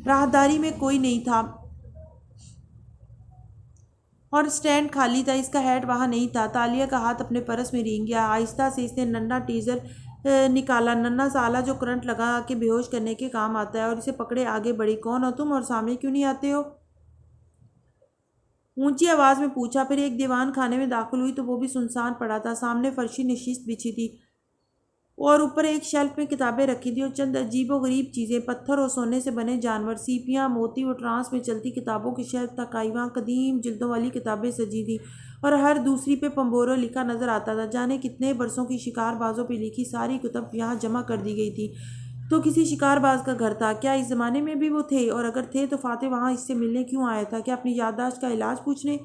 راہداری میں کوئی نہیں تھا اور اسٹینڈ خالی تھا۔ اس کا ہیڈ وہاں نہیں تھا۔ تالیہ کا ہاتھ اپنے پرس میں رینگ گیا۔ آہستہ سے اس نے ننھا ٹیزر نکالا، ننھا سا آلہ جو کرنٹ لگا کے بے ہوش کرنے کے کام آتا ہے، اور اسے پکڑے آگے بڑھی۔ کون ہو تم اور سامنے کیوں نہیں آتے ہو؟ اونچی آواز میں پوچھا۔ پھر ایک دیوان خانے میں داخل ہوئی تو وہ بھی سنسان پڑا تھا۔ سامنے فرشی نشست بچھی تھی اور اوپر ایک شیلف میں کتابیں رکھی تھیں اور چند عجیب و غریب چیزیں، پتھر اور سونے سے بنے جانور، سیپیاں، موتی اور ٹرانس میں چلتی کتابوں کی شیلف تک آئی۔ وہاں قدیم جلدوں والی کتابیں سجی تھیں اور ہر دوسری پہ پمبورو لکھا نظر آتا تھا۔ جانے کتنے برسوں کی شکار بازوں پہ لکھی ساری کتب یہاں جمع کر دی گئی تھی۔ تو کسی شکار باز کا گھر تھا۔ کیا اس زمانے میں بھی وہ تھے؟ اور اگر تھے تو فاتح وہاں اس سے ملنے کیوں آیا تھا؟ کیا اپنی یادداشت کا علاج پوچھنے؟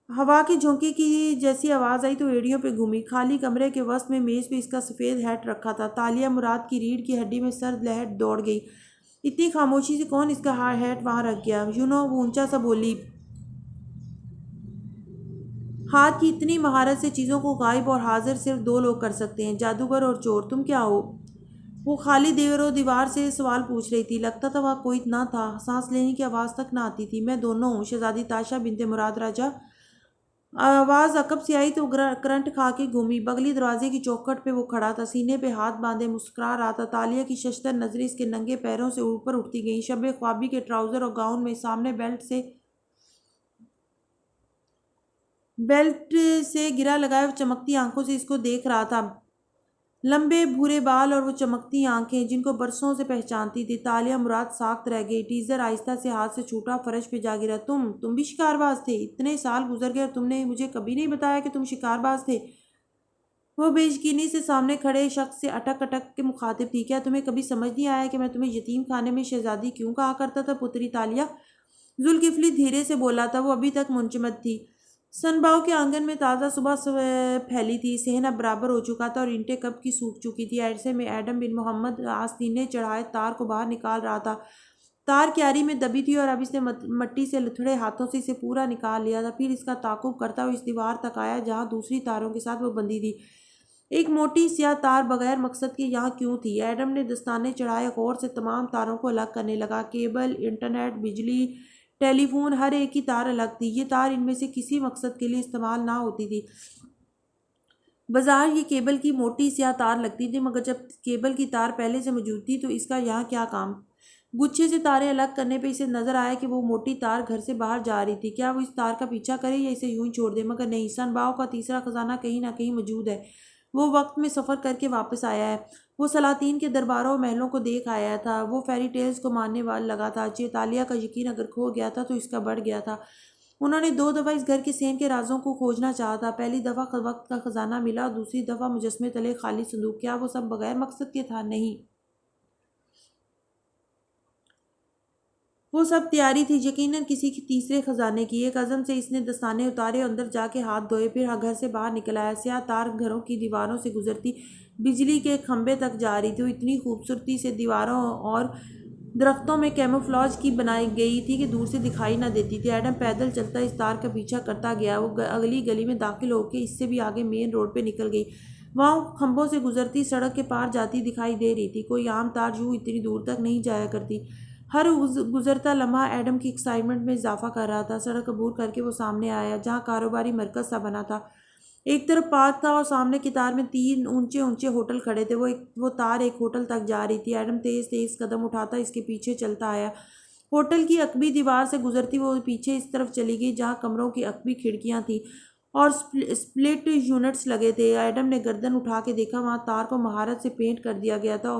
ہوا کے جھونکے کی جیسی آواز آئی تو ایڑیوں پہ گھومی۔ خالی کمرے کے وسط میں میز پہ اس کا سفید ہیٹ رکھا تھا۔ تالیہ مراد کی ریڑھ کی ہڈی میں سرد لہر دوڑ گئی۔ اتنی خاموشی سے کون اس کا ہیٹ وہاں رکھ گیا؟ وہ اونچا سا بولی۔ ہاتھ کی اتنی مہارت سے چیزوں کو غائب اور حاضر صرف دو لوگ کر سکتے ہیں، جادوگر اور چور۔ تم کیا ہو؟ وہ خالی دیوار سے سوال پوچھ رہی تھی۔ لگتا تھا وہاں کوئی نہ تھا۔ سانس لینے کی آواز تک نہ آتی تھی۔ میں دونوں ہوں، شہزادی تاشا بنت مراد راجہ۔ آواز عقب سے آئی تو کرنٹ کھا کے گھومی۔ بغلی دروازے کی چوکھٹ پہ وہ کھڑا تھا، سینے پہ ہاتھ باندھے مسکرا رہا تھا۔ تالیہ کی ششدر نظریں اس کے ننگے پیروں سے اوپر اٹھتی گئیں۔ شب خوابی کے ٹراؤزر اور گاؤن میں سامنے بیلٹ سے گرا لگائے وہ چمکتی آنکھوں سے اس کو دیکھ رہا تھا۔ لمبے بھورے بال اور وہ چمکتی آنکھیں جن کو برسوں سے پہچانتی تھی۔ تالیہ مراد ساکت رہ گئی۔ ٹیزر آہستہ سے ہاتھ سے چھوٹا، فرش پہ جا گرا۔ تم بھی شکار باز تھے؟ اتنے سال گزر گئے اور تم نے مجھے کبھی نہیں بتایا کہ تم شکار باز تھے؟ وہ بے یقینی سے سامنے کھڑے شخص سے اٹک اٹک کے مخاطب تھی۔ کیا تمہیں کبھی سمجھ نہیں آیا کہ میں تمہیں یتیم خانے میں شہزادی کیوں کہا کرتا تھا؟ پتری تالیہ، ذوالکفلی دھیرے سے بولا تھا۔ وہ ابھی تک منجمد تھی۔ سنباؤ کے آنگن میں تازہ صبح پھیلی تھی۔ صحن اب برابر ہو چکا تھا اور اینٹیں کب کی سوکھ چکی تھی۔ ایسے میں ایڈم بن محمد آستینے چڑھائے تار کو باہر نکال رہا تھا۔ تار کیاری میں دبی تھی اور اب اس نے مٹی سے لتھڑے ہاتھوں سے اسے پورا نکال لیا تھا۔ پھر اس کا تعاقب کرتا ہوا اس دیوار تک آیا جہاں دوسری تاروں کے ساتھ وہ بندھی تھی۔ ایک موٹی سیاہ تار بغیر مقصد کے یہاں کیوں تھی؟ ایڈم نے دستانے چڑھائے، غور سے تمام تاروں کو الگ کرنے لگا۔ کیبل، انٹرنیٹ، بجلی، ٹیلی فون، ہر ایک کی تار الگ تھی۔ یہ تار ان میں سے کسی مقصد کے لیے استعمال نہ ہوتی تھی۔ بظاہر یہ کیبل کی موٹی سیاہ تار لگتی تھی، مگر جب کیبل کی تار پہلے سے موجود تھی تو اس کا یہاں کیا کام؟ گچھے سے تاریں الگ کرنے پہ اسے نظر آیا کہ وہ موٹی تار گھر سے باہر جا رہی تھی۔ کیا وہ اس تار کا پیچھا کرے یا اسے یوں ہی چھوڑ دے؟ مگر نہیں، سنباؤ کا تیسرا خزانہ کہیں نہ کہیں موجود ہے۔ وہ وقت میں سفر کر کے واپس آیا ہے۔ وہ سلاطین کے درباروں اور محلوں کو دیکھ آیا تھا۔ وہ فیری ٹیلز کو ماننے لگا تھا۔ تالیہ کا یقین اگر کھو گیا تھا تو اس کا بڑھ گیا تھا۔ انہوں نے 2 دفعہ اس گھر کے صحن کے رازوں کو کھوجنا چاہا تھا۔ پہلی دفعہ وقت کا خزانہ ملا اور دوسری دفعہ مجسمے تلے خالی صندوق۔ کیا وہ سب بغیر مقصد کے تھا؟ نہیں، وہ سب تیاری تھی، یقیناً کسی تیسرے خزانے کی۔ ایک عزم سے اس نے دستانے اتارے اور اندر جا کے ہاتھ دھوئے، پھر گھر سے باہر نکل آیا۔ سیاہ تار گھروں کی دیواروں سے گزرتی بجلی کے کھمبے تک جا رہی تھی۔ وہ اتنی خوبصورتی سے دیواروں اور درختوں میں کیموفلاج کی بنائی گئی تھی کہ دور سے دکھائی نہ دیتی تھی۔ ایڈم پیدل چلتا اس تار کا پیچھا کرتا گیا۔ وہ اگلی گلی میں داخل ہو کے اس سے بھی آگے مین روڈ پہ نکل گئی۔ وہاں کھمبوں سے گزرتی سڑک کے پار جاتی دکھائی دے رہی تھی۔ کوئی عام تار یوں اتنی دور تک نہیں جایا کرتی۔ ہر گزرتا لمحہ ایڈم کی ایکسائٹمنٹ میں اضافہ کر رہا تھا۔ سڑک عبور کر کے وہ سامنے آیا جہاں کاروباری مرکز سا بنا تھا۔ ایک طرف پارک تھا اور سامنے کی تار میں 3 اونچے اونچے ہوٹل کھڑے تھے۔ وہ تار ایک ہوٹل تک جا رہی تھی۔ ایڈم تیز تیز قدم اٹھاتا اس کے پیچھے چلتا آیا۔ ہوٹل کی عقبی دیوار سے گزرتی وہ پیچھے اس طرف چلی گئی جہاں کمروں کی عقبی کھڑکیاں تھیں اور سپلٹ یونٹس لگے تھے۔ ایڈم نے گردن اٹھا کے دیکھا، وہاں تار کو مہارت سے پینٹ کر دیا گیا تھا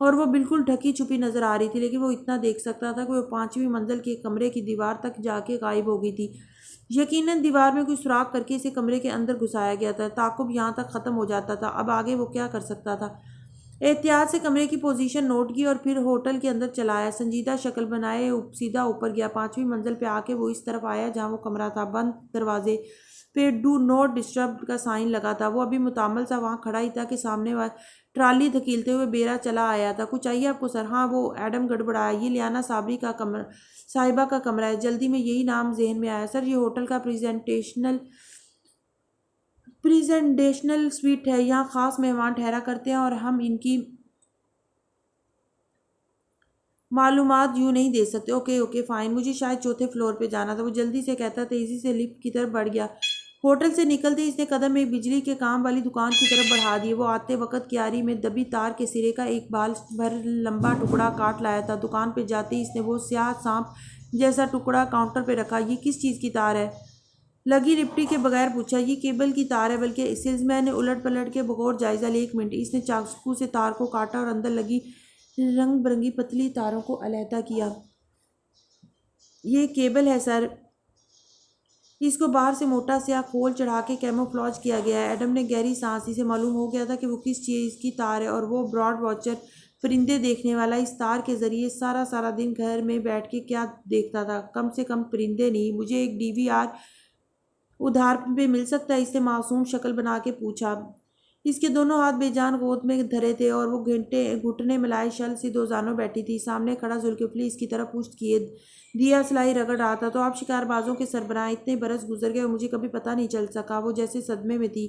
اور وہ بالکل ڈھکی چھپی نظر آ رہی تھی، لیکن وہ اتنا دیکھ سکتا تھا کہ وہ 5ویں منزل کے کمرے کی دیوار تک جا کے غائب ہو گئی تھی۔ یقیناً دیوار میں کوئی سوراخ کر کے اسے کمرے کے اندر گھسایا گیا تھا۔ تعاقب یہاں تک ختم ہو جاتا تھا۔ اب آگے وہ کیا کر سکتا تھا؟ احتیاط سے کمرے کی پوزیشن نوٹ کی اور پھر ہوٹل کے اندر چلایا، سنجیدہ شکل بنائے سیدھا اوپر گیا۔ 5ویں منزل پہ آ کے وہ اس طرف آیا جہاں وہ کمرہ تھا۔ بند دروازے پہ ڈو نوٹ ڈسٹرب کا سائن لگا تھا۔ وہ ابھی متعامل سا وہاں کھڑا ہی تھا کہ سامنے ٹرالی دھکیلتے ہوئے بیرا چلا آیا تھا۔ کچھ چاہیے آپ کو سر؟ ہاں، وہ ایڈم گڑبڑایا۔ یہ لیانا صاحبہ کا کمرہ ہے، جلدی میں یہی نام ذہن میں آیا۔ سر، یہ ہوٹل کا پریزنٹیشنل سویٹ ہے، یہاں خاص مہمان ٹھہرا کرتے ہیں اور ہم ان کی معلومات یوں نہیں دے سکتے۔ اوکے فائن، مجھے شاید چوتھے فلور پہ جانا تھا، وہ جلدی سے کہتا تیزی سے لفٹ کی طرف بڑھ گیا۔ ہوٹل سے نکلتے اس نے قدم ایک بجلی کے کام والی دکان کی طرف بڑھا دیے۔ وہ آتے وقت کیاری میں دبی تار کے سرے کا ایک بال بھر لمبا ٹکڑا کاٹ لایا تھا۔ دکان پہ جاتے ہی اس نے وہ سیاہ سانپ جیسا ٹکڑا کاؤنٹر پہ رکھا۔ یہ کس چیز کی تار ہے؟ لگی لپٹی کے بغیر پوچھا۔ یہ کیبل کی تار ہے، بلکہ سیلز مین نے الٹ پلٹ کے بغور جائزہ لے۔ 1 منٹ۔ اس نے چاقو سے تار کو کاٹا اور اندر لگی رنگ برنگی پتلی تاروں کو علیحدہ کیا۔ یہ کیبل ہے سر، اس کو باہر سے موٹا سیاہ کھول چڑھا کے کیموفلاج کیا گیا ہے۔ ایڈم نے گہری سانس لی۔ سے معلوم ہو گیا تھا کہ وہ کس چیز کی تار ہے، اور وہ برڈ واچر، پرندے دیکھنے والا، اس تار کے ذریعے سارا دن گھر میں بیٹھ کے کیا دیکھتا تھا؟ کم سے کم پرندے نہیں۔ مجھے ایک DVR ادھار پہ مل سکتا ہے؟ اس نے معصوم شکل بنا کے پوچھا۔ اس کے دونوں ہاتھ بے جان گود میں دھرے تھے اور وہ گھٹنے ملائے شل سی دوزانوں بیٹھی تھی۔ سامنے کھڑا ذوالکفلی اس کی طرف پشت کیے دیا سلائی رگڑ رہا تھا۔ تو آپ شکار بازوں کے سربراہ ہیں؟ اتنے برس گزر گئے اور مجھے کبھی پتہ نہیں چل سکا۔ وہ جیسے صدمے میں تھی۔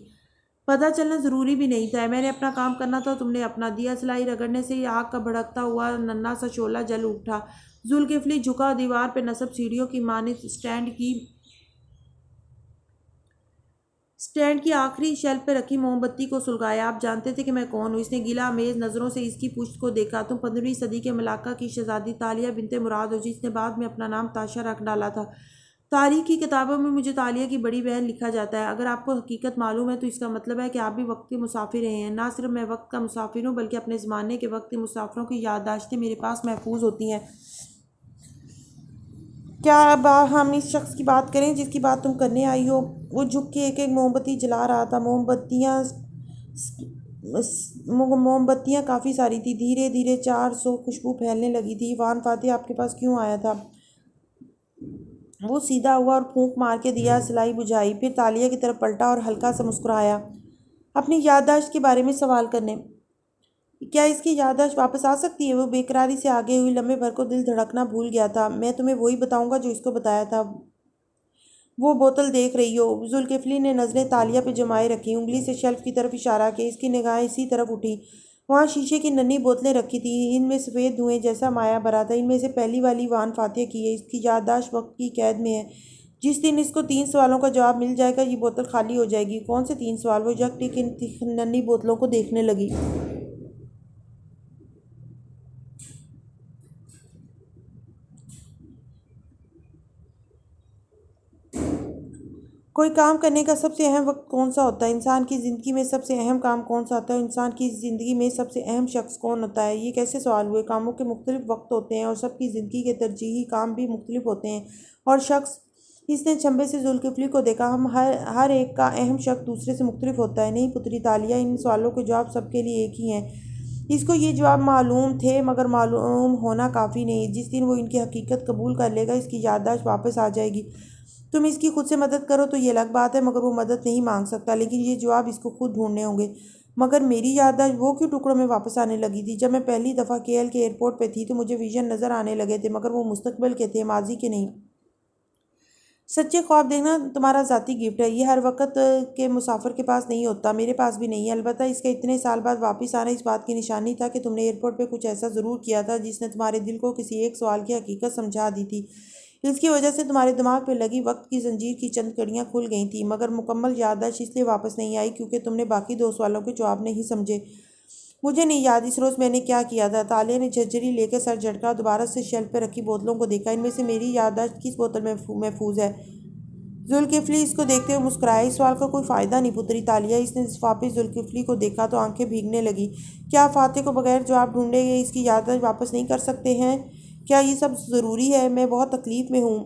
پتہ چلنا ضروری بھی نہیں تھا، میں نے اپنا کام کرنا تھا، تم نے اپنا۔ دیا سلائی رگڑنے سے ہی آگ کا بھڑکتا ہوا ننھا سا شعلہ جل اٹھا۔ ذوالکفلی جھکا، دیوار پہ نصب سیڑھیوں کی مانند سٹینڈ کی آخری شیلف پہ رکھی موم بتی کو سلگایا۔ آپ جانتے تھے کہ میں کون ہوں؟ اس نے گلہ آمیز نظروں سے اس کی پشت کو دیکھا۔ تم 15ویں صدی کے ملاکہ کی شہزادی تالیہ بنت مراد ہو، جس نے بعد میں اپنا نام تاشا رکھ ڈالا تھا۔ تاریخ کی کتابوں میں مجھے تالیہ کی بڑی بہن لکھا جاتا ہے۔ اگر آپ کو حقیقت معلوم ہے تو اس کا مطلب ہے کہ آپ بھی وقت کے مسافر رہے ہیں۔ نہ صرف میں وقت کا مسافر ہوں، بلکہ اپنے زمانے کے وقت کے مسافروں کی یادداشتیں میرے پاس محفوظ ہوتی ہیں۔ کیا اب ہم اس شخص کی بات کریں جس کی بات تم کرنے آئی ہو؟ وہ جھک کے ایک موم بتی جلا رہا تھا۔ موم بتیاں کافی ساری تھیں۔ دھیرے دھیرے 400 خوشبو پھیلنے لگی تھی۔ وان فاتح آپ کے پاس کیوں آیا تھا؟ وہ سیدھا ہوا اور پھونک مار کے دیا سلائی بجھائی، پھر تالیہ کی طرف پلٹا اور ہلکا سا مسکرایا۔ اپنی یادداشت کے بارے میں سوال کرنے۔ کیا اس کی یادداشت واپس آ سکتی ہے؟ وہ بے قراری سے آگے ہوئی۔ لمحے بھر کو دل دھڑکنا بھول گیا تھا۔ میں تمہیں وہی بتاؤں گا جو اس کو بتایا تھا۔ وہ بوتل دیکھ رہی ہو؟ ذوالکفلی نے نظریں تالیہ پہ جمائے رکھی، انگلی سے شیلف کی طرف اشارہ کیا۔ اس کی نگاہیں اسی طرف اٹھی۔ وہاں شیشے کی ننھی بوتلیں رکھی تھیں، ان میں سفید دھوئیں جیسا مائع بھرا تھا۔ ان میں سے پہلی والی وان فاتح کی ہے۔ اس کی یادداشت وقت کی قید میں ہے۔ جس دن اس کو 3 سوالوں کا جواب مل جائے گا، یہ بوتل خالی ہو جائے گی۔ کون سے 3 سوال؟ وہ یک ٹک ان ننھی بوتلوں کو دیکھنے لگی۔ کوئی کام کرنے کا سب سے اہم وقت کون سا ہوتا ہے؟ انسان کی زندگی میں سب سے اہم کام کون سا ہوتا ہے؟ انسان کی زندگی میں سب سے اہم شخص کون ہوتا ہے؟ یہ کیسے سوال ہوئے؟ کاموں کے مختلف وقت ہوتے ہیں اور سب کی زندگی کے ترجیحی کام بھی مختلف ہوتے ہیں۔ اور شخص؟ اس نے چھمبے سے ذوالکفلی کو دیکھا۔ ہم ہر ایک کا اہم شخص دوسرے سے مختلف ہوتا ہے۔ نہیں پتری تالیہ، ان سوالوں کے جواب سب کے لیے ایک ہی ہیں۔ اس کو یہ جواب معلوم تھے، مگر معلوم ہونا کافی نہیں۔ جس دن وہ ان کی حقیقت قبول کر لے گا، اس کی یادداشت واپس آ جائے گی۔ تم اس کی خود سے مدد کرو تو یہ الگ بات ہے، مگر وہ مدد نہیں مانگ سکتا، لیکن یہ جواب اس کو خود ڈھونڈنے ہوں گے۔ مگر میری یادداشت وہ کیوں ٹکڑوں میں واپس آنے لگی تھی؟ جب میں پہلی دفعہ KL کے ایئرپورٹ پہ تھی تو مجھے ویژن نظر آنے لگے تھے، مگر وہ مستقبل کے تھے، ماضی کے نہیں۔ سچے خواب دیکھنا تمہارا ذاتی گفٹ ہے، یہ ہر وقت کے مسافر کے پاس نہیں ہوتا، میرے پاس بھی نہیں ہے۔ البتہ اس کا اتنے سال بعد واپس آنا اس بات کی نشانی تھا کہ تم نے ایئرپورٹ پہ کچھ ایسا ضرور کیا تھا جس نے تمہارے دل کو کسی ایک سوال کی حقیقت سمجھا دی تھی۔ اس کی وجہ سے تمہارے دماغ پہ لگی وقت کی زنجیر کی چند کڑیاں کھل گئی تھیں، مگر مکمل یادداشت اس لیے واپس نہیں آئی کیونکہ تم نے باقی 2 سوالوں کے جواب نہیں سمجھے۔ مجھے نہیں یاد اس روز میں نے کیا کیا تھا۔ تالیہ نے جھرجھری لے کے سر جھٹکا، دوبارہ سے شیلف پہ رکھی بوتلوں کو دیکھا۔ ان میں سے میری یادداشت کس بوتل میں محفوظ ہے؟ ذوالکفلی اس کو دیکھتے ہوئے مسکرایا۔ اس سوال کا کوئی فائدہ نہیں پتری تالیہ۔ اس نے واپس ذوالکفلی کو دیکھا تو آنکھیں بھیگنے لگی۔ کیا آپ فاتح کو بغیر جواب ڈھونڈے اس کی یادداشت واپس نہیں کر سکتے ہیں؟ کیا یہ سب ضروری ہے؟ میں بہت تکلیف میں ہوں۔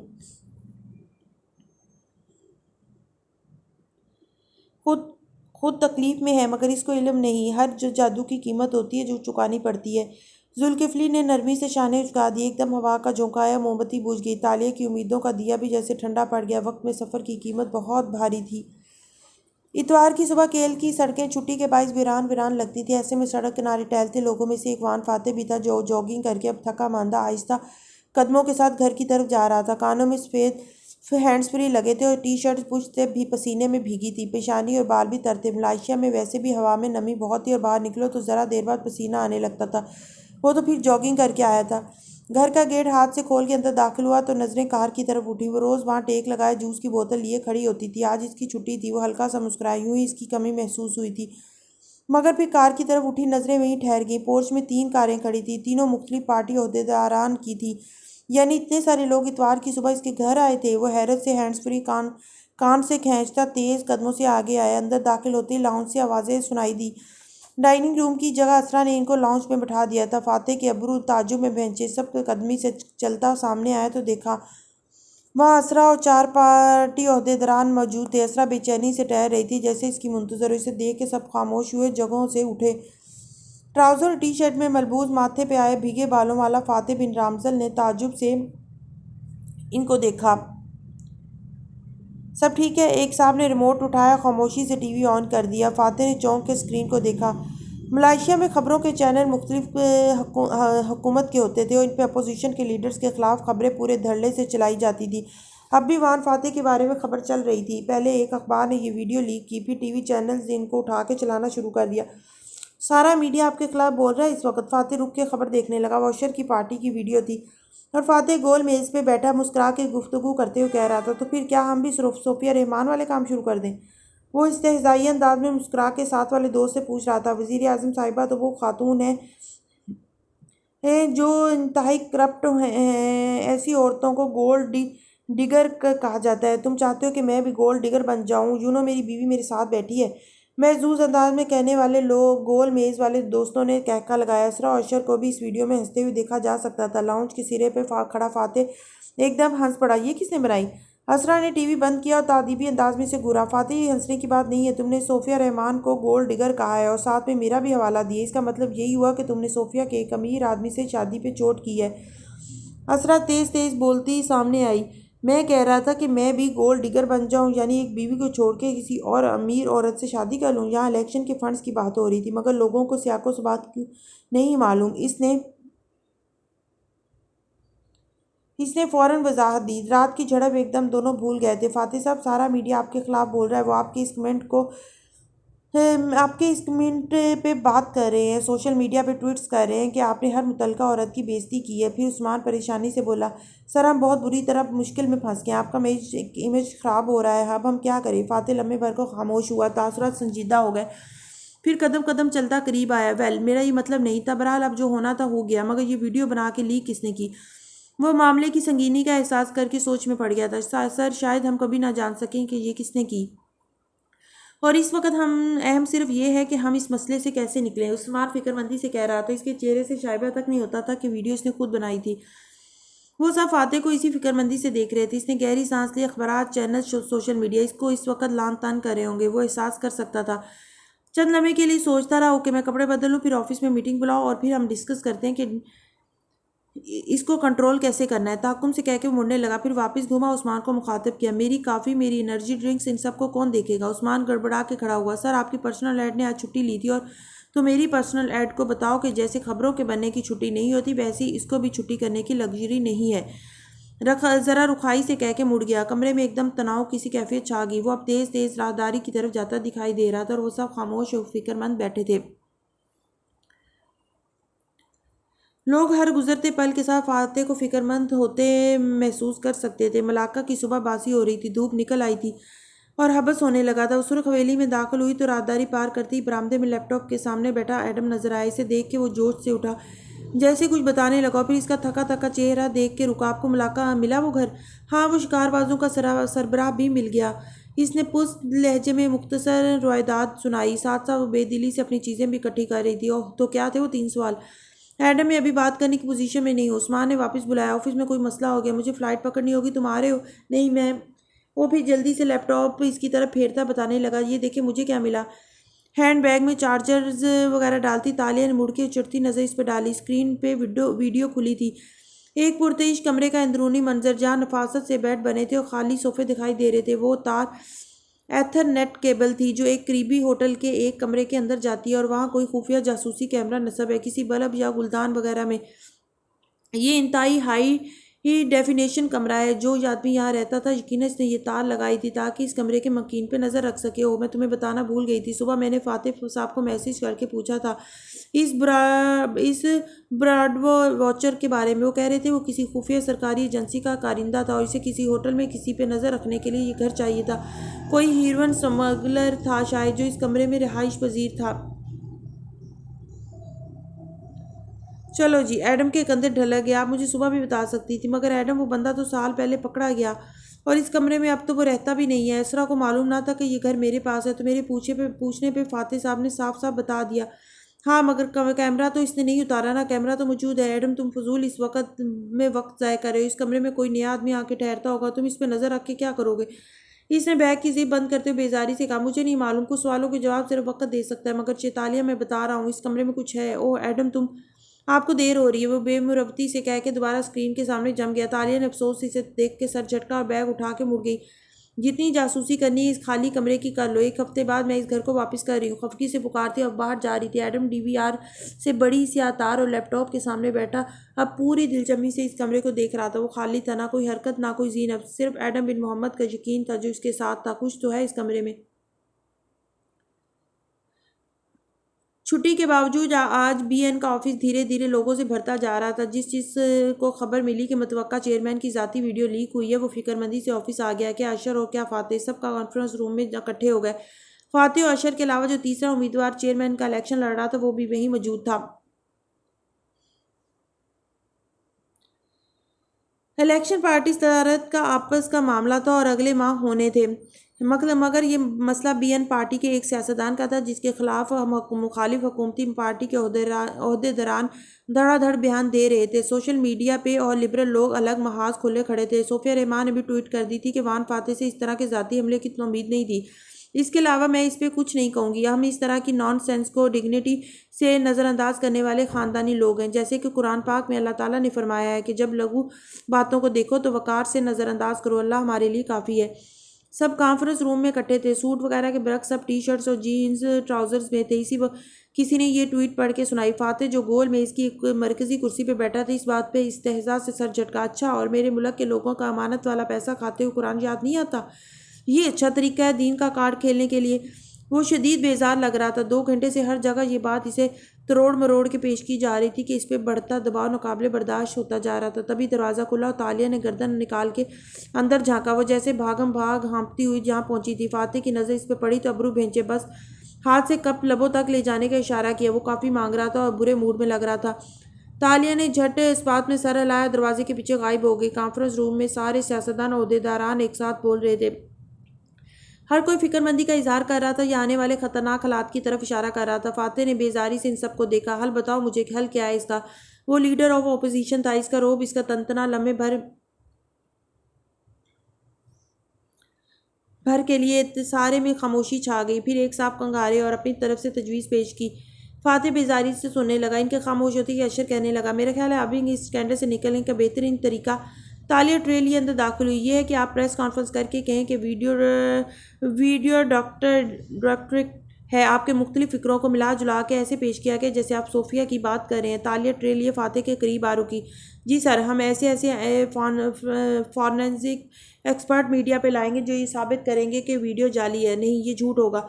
خود تکلیف میں ہے مگر اس کو علم نہیں، ہر جادو کی قیمت ہوتی ہے جو چکانی پڑتی ہے۔ ذوالکفلی نے نرمی سے شانے جھکا دی، ایک دم ہوا کا جھونکایا موم بتی بجھ گئی، تالیہ کی امیدوں کا دیا بھی جیسے ٹھنڈا پڑ گیا۔ وقت میں سفر کی قیمت بہت بھاری تھی۔ اتوار کی صبح کیل کی سڑکیں چھٹی کے باعث ویران لگتی تھی، ایسے میں سڑک کنارے ٹہلتے لوگوں میں سے ایک وان فاتح بھی تھا جو جاگنگ کر کے اب تھکا ماندہ آہستہ قدموں کے ساتھ گھر کی طرف جا رہا تھا۔ کانوں میں سفید ہینڈز فری لگے تھے اور ٹی شرٹ پشت سے بھی پسینے میں بھیگی تھی، پیشانی اور بال بھی تر تھے۔ ملائیشیا میں ویسے بھی ہوا میں نمی بہت تھی اور باہر نکلو تو ذرا دیر بعد پسینہ آنے لگتا تھا۔ وہ تو پھر جاگنگ کر کے آیا تھا۔ گھر کا گیٹ ہاتھ سے کھول کے اندر داخل ہوا تو نظریں کار کی طرف اٹھی۔ وہ روز وہاں ٹیک لگائے جوس کی بوتل لیے کھڑی ہوتی تھی، آج اس کی چھٹی تھی۔ وہ ہلکا سا مسکرایا، یوں ہی اس کی کمی محسوس ہوئی تھی، مگر پھر کار کی طرف اٹھی نظریں وہیں ٹھہر گئیں۔ پورچ میں 3 کاریں کھڑی تھیں، تینوں مختلف پارٹی عہدیداران کی تھیں۔ یعنی اتنے سارے لوگ اتوار کی صبح اس کے گھر آئے تھے۔ وہ حیرت سے ہینڈز فری کان سے کھینچتا تیز قدموں سے آگے آیا۔ اندر داخل ہوتے ہی لاؤنج سے آوازیں سنائی دیں۔ ڈائننگ روم کی جگہ اسرا نے ان کو لاؤنج میں بٹھا دیا تھا۔ فاتح کے ابرو تعجب میں بھنچے، سب قدمی سے چلتا سامنے آیا تو دیکھا وہاں اسرا اور 4 پارٹی عہدیداران موجود تھے۔ اسرا بے چینی سے ٹہل رہی تھی جیسے اس کی منتظر ہو۔ اسے دیکھ کے سب خاموش ہوئے، جگہوں سے اٹھے۔ ٹراؤزر اور ٹی شرٹ میں ملبوس، ماتھے پہ آئے بھیگے بالوں والا فاتح بن رامزل نے تعجب سے ان کو دیکھا۔ سب ٹھیک ہے؟ ایک صاحب نے ریموٹ اٹھایا، خاموشی سے ٹی وی آن کر دیا۔ فاتح نے چونک کے اسکرین کو دیکھا۔ ملائیشیا میں خبروں کے چینل مختلف حکومت کے ہوتے تھے اور ان پہ اپوزیشن کے لیڈرز کے خلاف خبریں پورے دھڑلے سے چلائی جاتی تھیں۔ اب بھی وان فاتح کے بارے میں خبر چل رہی تھی۔ پہلے ایک اخبار نے یہ ویڈیو لیک کی، پھر ٹی وی چینلز نے ان کو اٹھا کے چلانا شروع کر دیا۔ سارا میڈیا آپ کے خلاف بول رہا ہے اس وقت۔ فاتح رک کے خبر دیکھنے لگا۔ واشر کی پارٹی کی ویڈیو تھی اور فاتح گول میز پہ بیٹھا مسکرا کے گفتگو کرتے ہوئے کہہ رہا تھا، تو پھر کیا ہم بھی صوفیہ رحمان والے کام شروع کر دیں؟ وہ استہزائی انداز میں مسکرا کے ساتھ والے دوست سے پوچھ رہا تھا۔ وزیر اعظم صاحبہ تو وہ خاتون ہیں جو انتہائی کرپٹ ہیں، ایسی عورتوں کو گولڈ ڈگر کہا جاتا ہے۔ تم چاہتے ہو کہ میں بھی گولڈ ڈگر بن جاؤں؟ یونو میری بیوی میرے ساتھ بیٹھی ہے، محظوظ انداز میں کہنے والے لوگ گول میز والے دوستوں نے کہکا لگایا۔ اسرا اور اشر کو بھی اس ویڈیو میں ہنستے ہوئے دیکھا جا سکتا تھا۔ لاؤنج کے سرے پہ کھڑا فاتح ایک دم ہنس پڑا۔ یہ کس نے بنائی؟ اسرا نے ٹی وی بند کیا اور تادیبی انداز میں سے گھورا۔ فاتح یہ ہنسنے کی بات نہیں ہے، تم نے صوفیہ رحمان کو گولڈ ڈگر کہا ہے اور ساتھ میں میرا بھی حوالہ دیا، اس کا مطلب یہی ہوا کہ تم نے صوفیہ کے ایک امیر آدمی سے شادی پہ چوٹ کی ہے۔ اسرا تیز بولتی سامنے آئی، میں کہہ رہا تھا کہ میں بھی گولڈ ڈگر بن جاؤں، یعنی ایک بیوی کو چھوڑ کے کسی اور امیر عورت سے شادی کر لوں۔ یہاں الیکشن کے فنڈز کی بات ہو رہی تھی، مگر لوگوں کو سیاق و سباق نہیں معلوم۔ اس نے فوراً وضاحت دی۔ رات کی جھڑپ ایک دم دونوں بھول گئے تھے۔ فاتح صاحب، سارا میڈیا آپ کے خلاف بول رہا ہے، وہ آپ کے اس کمنٹ پہ بات کر رہے ہیں، سوشل میڈیا پہ ٹویٹس کر رہے ہیں کہ آپ نے ہر متعلقہ عورت کی بے عزتی کی ہے۔ پھر عثمان پریشانی سے بولا، سر ہم بہت بری طرح مشکل میں پھنس گئے ہیں، آپ کا امیج خراب ہو رہا ہے، اب ہم کیا کریں؟ فاتح لمحے بھر کو خاموش ہوا، تاثرات سنجیدہ ہو گئے، پھر قدم چلتا قریب آیا۔ ویل، میرا یہ مطلب نہیں تھا، بہرحال اب جو ہونا تھا ہو گیا، مگر یہ ویڈیو بنا کے لیک کس نے کی؟ وہ معاملے کی سنگینی کا احساس کر کے سوچ میں پڑ گیا تھا۔ سر شاید ہم کبھی نہ جان سکیں کہ یہ کس نے کی، اور اس وقت اہم صرف یہ ہے کہ ہم اس مسئلے سے کیسے نکلیں۔ عثمان فکر مندی سے کہہ رہا تھا، اس کے چہرے سے شائبہ تک نہیں ہوتا تھا کہ ویڈیو اس نے خود بنائی تھی۔ وہ سب فاتح کو اسی فکر مندی سے دیکھ رہے تھے۔ اس نے گہری سانس لی۔ اخبارات، چینل، سوشل میڈیا اس کو اس وقت لان تان کر رہے ہوں گے، وہ احساس کر سکتا تھا۔ چند لمحے کے لیے سوچتا رہا، اوکے میں کپڑے بدل لوں، پھر آفس میں میٹنگ بلاؤ اور پھر ہم ڈسکس کرتے ہیں کہ اس کو کنٹرول کیسے کرنا ہے۔ تحکم سے کہہ کے وہ مڑنے لگا، پھر واپس گھوما، عثمان کو مخاطب کیا، میری کافی، میری انرجی ڈرنکس، ان سب کو کون دیکھے گا؟ عثمان گڑبڑا کے کھڑا ہوا، سر آپ کی پرسنل ایڈ نے آج چھٹی لی تھی، اور تو میری پرسنل ایڈ کو بتاؤ کہ جیسے خبروں کے بننے کی چھٹی نہیں ہوتی ویسے ہی اس کو بھی چھٹی کرنے کی لگژری نہیں ہے۔ ذرا رخائی سے کہہ کے مڑ گیا۔ کمرے میں ایک دم تناؤ کی کیفیت چھا گئی۔ وہ اب تیز راہداری کی طرف جاتا دکھائی دے رہا تھا اور وہ سب خاموش اور فکر مند بیٹھے تھے۔ لوگ ہر گزرتے پل کے ساتھ فاتح کو فکر مند ہوتے محسوس کر سکتے تھے۔ ملاقہ کی صبح باسی ہو رہی تھی، دھوپ نکل آئی تھی اور حبس ہونے لگا تھا۔ وہ سرخ حویلی میں داخل ہوئی تو راہداری پار کرتے ہی برآمدے میں لیپ ٹاپ کے سامنے بیٹھا ایڈم نظر آیا۔ اسے دیکھ کے وہ جوش سے اٹھا، جیسے کچھ بتانے لگا، پھر اس کا تھکا چہرہ دیکھ کے رکا۔ آپ کو ملاقہ ملا وہ گھر؟ ہاں، وہ شکار بازوں کا سربراہ بھی مل گیا۔ اس نے پست لہجے میں مختصر روایات سنائی، ساتھ وہ بے دلی سے اپنی چیزیں بھی اکٹھی کر رہی تھی۔ اوہ، تو کیا تھے وہ 3 سوال؟ ایڈم میں ابھی بات کرنے کی پوزیشن میں نہیں ہوں۔ عثمان نے واپس بلایا، آفس میں کوئی مسئلہ ہو گیا، مجھے فلائٹ پکڑنی ہوگی، تم آ رہے ہو؟ نہیں، میں وہ پھر جلدی سے لیپ ٹاپ اس کی طرف پھیرتا بتانے لگا، یہ دیکھیں مجھے کیا ملا۔ ہینڈ بیگ میں چارجرز وغیرہ ڈالتی تالیہ نے مڑ کے چڑتی نظر اس پہ ڈالی۔ اسکرین پہ ویڈیو کھلی تھی، ایک پرتعیش کمرے کا اندرونی منظر جہاں نفاست سے بیڈ بنے تھے اور خالی صوفے دکھائی دے رہے تھے۔ وہ تار ایتھرنیٹ کیبل تھی جو ایک قریبی ہوٹل کے ایک کمرے کے اندر جاتی ہے اور وہاں کوئی خفیہ جاسوسی کیمرہ نصب ہے کسی بلب یا گلدان وغیرہ میں۔ یہ انتہائی ہائی ڈیفینیشن کمرہ ہے، جو آدمی یہاں رہتا تھا یقیناً اس نے یہ تار لگائی تھی تاکہ اس کمرے کے مکین پہ نظر رکھ سکے۔ میں تمہیں بتانا بھول گئی تھی، صبح میں نے فاتح صاحب کو میسج کر کے پوچھا تھا اس براڈ واچر کے بارے میں۔ وہ کہہ رہے تھے وہ کسی خفیہ سرکاری ایجنسی کا کارندہ تھا اور اسے کسی ہوٹل میں کسی پہ نظر رکھنے کے لیے یہ گھر چاہیے تھا۔ کوئی ہیروئن سمگلر تھا شاید جو اس کمرے میں رہائش پذیر تھا۔ چلو جی، ایڈم کے کندھے ڈھلک گیا۔ آپ مجھے صبح بھی بتا سکتی تھی، مگر ایڈم وہ بندہ تو سال پہلے پکڑا گیا اور اس کمرے میں اب تو وہ رہتا بھی نہیں ہے۔ اسرا کو معلوم نہ تھا کہ یہ گھر میرے پاس ہے تو میرے پوچھنے پہ فاتح صاحب نے صاف صاف بتا دیا۔ ہاں مگر کیمرہ تو اس نے نہیں اتارا نا؟ کیمرہ تو موجود ہے ایڈم، تم فضول اس وقت میں وقت ضائع کر رہے ہو۔ اس کمرے میں کوئی نیا آدمی آ کے ٹھہرتا ہوگا، تم اس پہ نظر رکھ کے کیا کرو گے؟ اس نے بیگ کی زپ بند کرتے ہوئے بیزاری سے کہا، مجھے نہیں معلوم، کچھ سوالوں کے جواب صرف وقت دے سکتا ہے، مگر چیتالیہ میں بتا رہا ہوں اس کمرے میں کچھ ہے۔ اوہ ایڈم تم، آپ کو دیر ہو رہی ہے، وہ بے مروتی سے کہہ کے دوبارہ اسکرین کے سامنے جم گیا۔ تالیہ نے افسوس سے اسے دیکھ کے سر جھٹکا اور بیگ اٹھا کے مڑ گئی۔ جتنی جاسوسی کرنی ہے اس خالی کمرے کی کر لو، ایک ہفتے بعد میں اس گھر کو واپس کر رہی ہوں۔ خفگی سے پکارتی اب باہر جا رہی تھی۔ ایڈم ڈی وی آر سے بڑی سیاہ تار اور لیپ ٹاپ کے سامنے بیٹھا اب پوری دلجمی سے اس کمرے کو دیکھ رہا تھا۔ وہ خالی تھا، نہ کوئی حرکت نہ کوئی زینت، صرف ایڈم بن محمد کا یقین تھا جو اس کے ساتھ تھا۔ کچھ تو ہے اس کمرے میں۔ چھٹی کے باوجود آج بی این کا آفس دھیرے دھیرے لوگوں سے بھرتا جا رہا تھا۔ جس کو خبر ملی کہ متوقع چیئرمین کی ذاتی ویڈیو لیک ہوئی ہے وہ فکر مندی سے آفس آ گیا۔ کیا اشر اور کیا فاتح سب کا کانفرنس روم میں اکٹھے ہو گئے۔ فاتح اور اشر کے علاوہ جو تیسرا امیدوار چیئرمین کا الیکشن لڑ رہا تھا وہ بھی وہیں موجود تھا۔ الیکشن پارٹی صدارت کا آپس کا معاملہ تھا اور اگلے ماہ ہونے تھے، مگر یہ مسئلہ بی این پارٹی کے ایک سیاستدان کا تھا جس کے خلاف مخالف حکومتی پارٹی کے عہدیداران دھڑا دھڑ بیان دے رہے تھے۔ سوشل میڈیا پہ اور لبرل لوگ الگ محاذ کھلے کھڑے تھے۔ صوفیہ رحمان نے بھی ٹویٹ کر دی تھی کہ وان فاتح سے اس طرح کے ذاتی حملے کی تو امید نہیں تھی۔ اس کے علاوہ میں اس پہ کچھ نہیں کہوں گی، ہم اس طرح کی نان سینس کو ڈگنیٹی سے نظر انداز کرنے والے خاندانی لوگ ہیں، جیسے کہ قرآن پاک میں اللہ تعالیٰ نے فرمایا ہے کہ جب لغو باتوں کو دیکھو تو وقار سے نظر انداز کرو، اللہ ہمارے لیے کافی ہے۔ سب کانفرنس روم میں اکٹھے تھے، سوٹ وغیرہ کے برعکس سب ٹی شرٹس اور جینز ٹراؤزرز میں تھے۔ اسی وقت کسی نے یہ ٹویٹ پڑھ کے سنائی۔ فاتح جو گول میز کی ایک مرکزی کرسی پہ بیٹھا تھا اس بات پہ استہزاء سے سر جھٹکا، اچھا اور میرے ملک کے لوگوں کا امانت والا پیسہ کھاتے ہوئے قرآن یاد نہیں آتا؟ یہ اچھا طریقہ ہے دین کا کارڈ کھیلنے کے لیے۔ وہ شدید بیزار لگ رہا تھا، 2 گھنٹے سے ہر جگہ یہ بات اسے تروڑ مروڑ کے پیش کی جا رہی تھی کہ اس پہ بڑھتا دباؤ ناقابل برداشت ہوتا جا رہا تھا۔ تبھی دروازہ کھلا اور تالیہ نے گردن نکال کے اندر جھانکا۔ وہ جیسے بھاگم بھاگ ہانپتی ہوئی جہاں پہنچی تھی۔ فاتح کی نظر اس پہ پڑی تو ابرو بھینچے بس ہاتھ سے کپ لبوں تک لے جانے کا اشارہ کیا۔ وہ کافی مانگ رہا تھا اور برے موڈ میں لگ رہا تھا۔ تالیہ نے جھٹ اس بات میں سر ہلایا، دروازے کے پیچھے غائب ہو گئی۔ کانفرنس روم میں سارے سیاستدان اور عہدیداران ایک ساتھ بول رہے تھے، ہر کوئی فکر مندی کا اظہار کر رہا تھا یا آنے والے خطرناک حالات کی طرف اشارہ کر رہا تھا۔ فاتح نے بیزاری سے ان سب کو دیکھا۔ حل بتاؤ مجھے، حل کیا ہے اس کا؟ وہ لیڈر آف اپوزیشن تھا، اس کا روب، اس کا تنتنا لمحے بھر کے لیے سارے میں خاموشی چھا گئی، پھر ایک صاف کنگارے اور اپنی طرف سے تجویز پیش کی۔ فاتح بیزاری سے سننے لگا، ان کے خاموش ہوتے ہی اشر کہنے لگا، میرا خیال ہے ابھی اس اسکینڈل سے نکلنے کا بہترین طریقہ۔ تالیہ ٹرے لیے اندر داخل ہوئی، یہ ہے کہ آپ پریس کانفرنس کر کے کہیں کہ ویڈیو ڈائریکٹریٹ ہے آپ کے مختلف فکروں کو ملا جلا کے ایسے پیش کیا کہ جیسے آپ صوفیہ کی بات کر رہے ہیں۔ تالیہ ٹرے لیے فاتح کے قریب آ رکی، جی سر، ہم ایسے فارنزک ایکسپرٹ میڈیا پہ لائیں گے جو یہ ثابت کریں گے کہ ویڈیو جعلی ہے، نہیں یہ جھوٹ ہوگا۔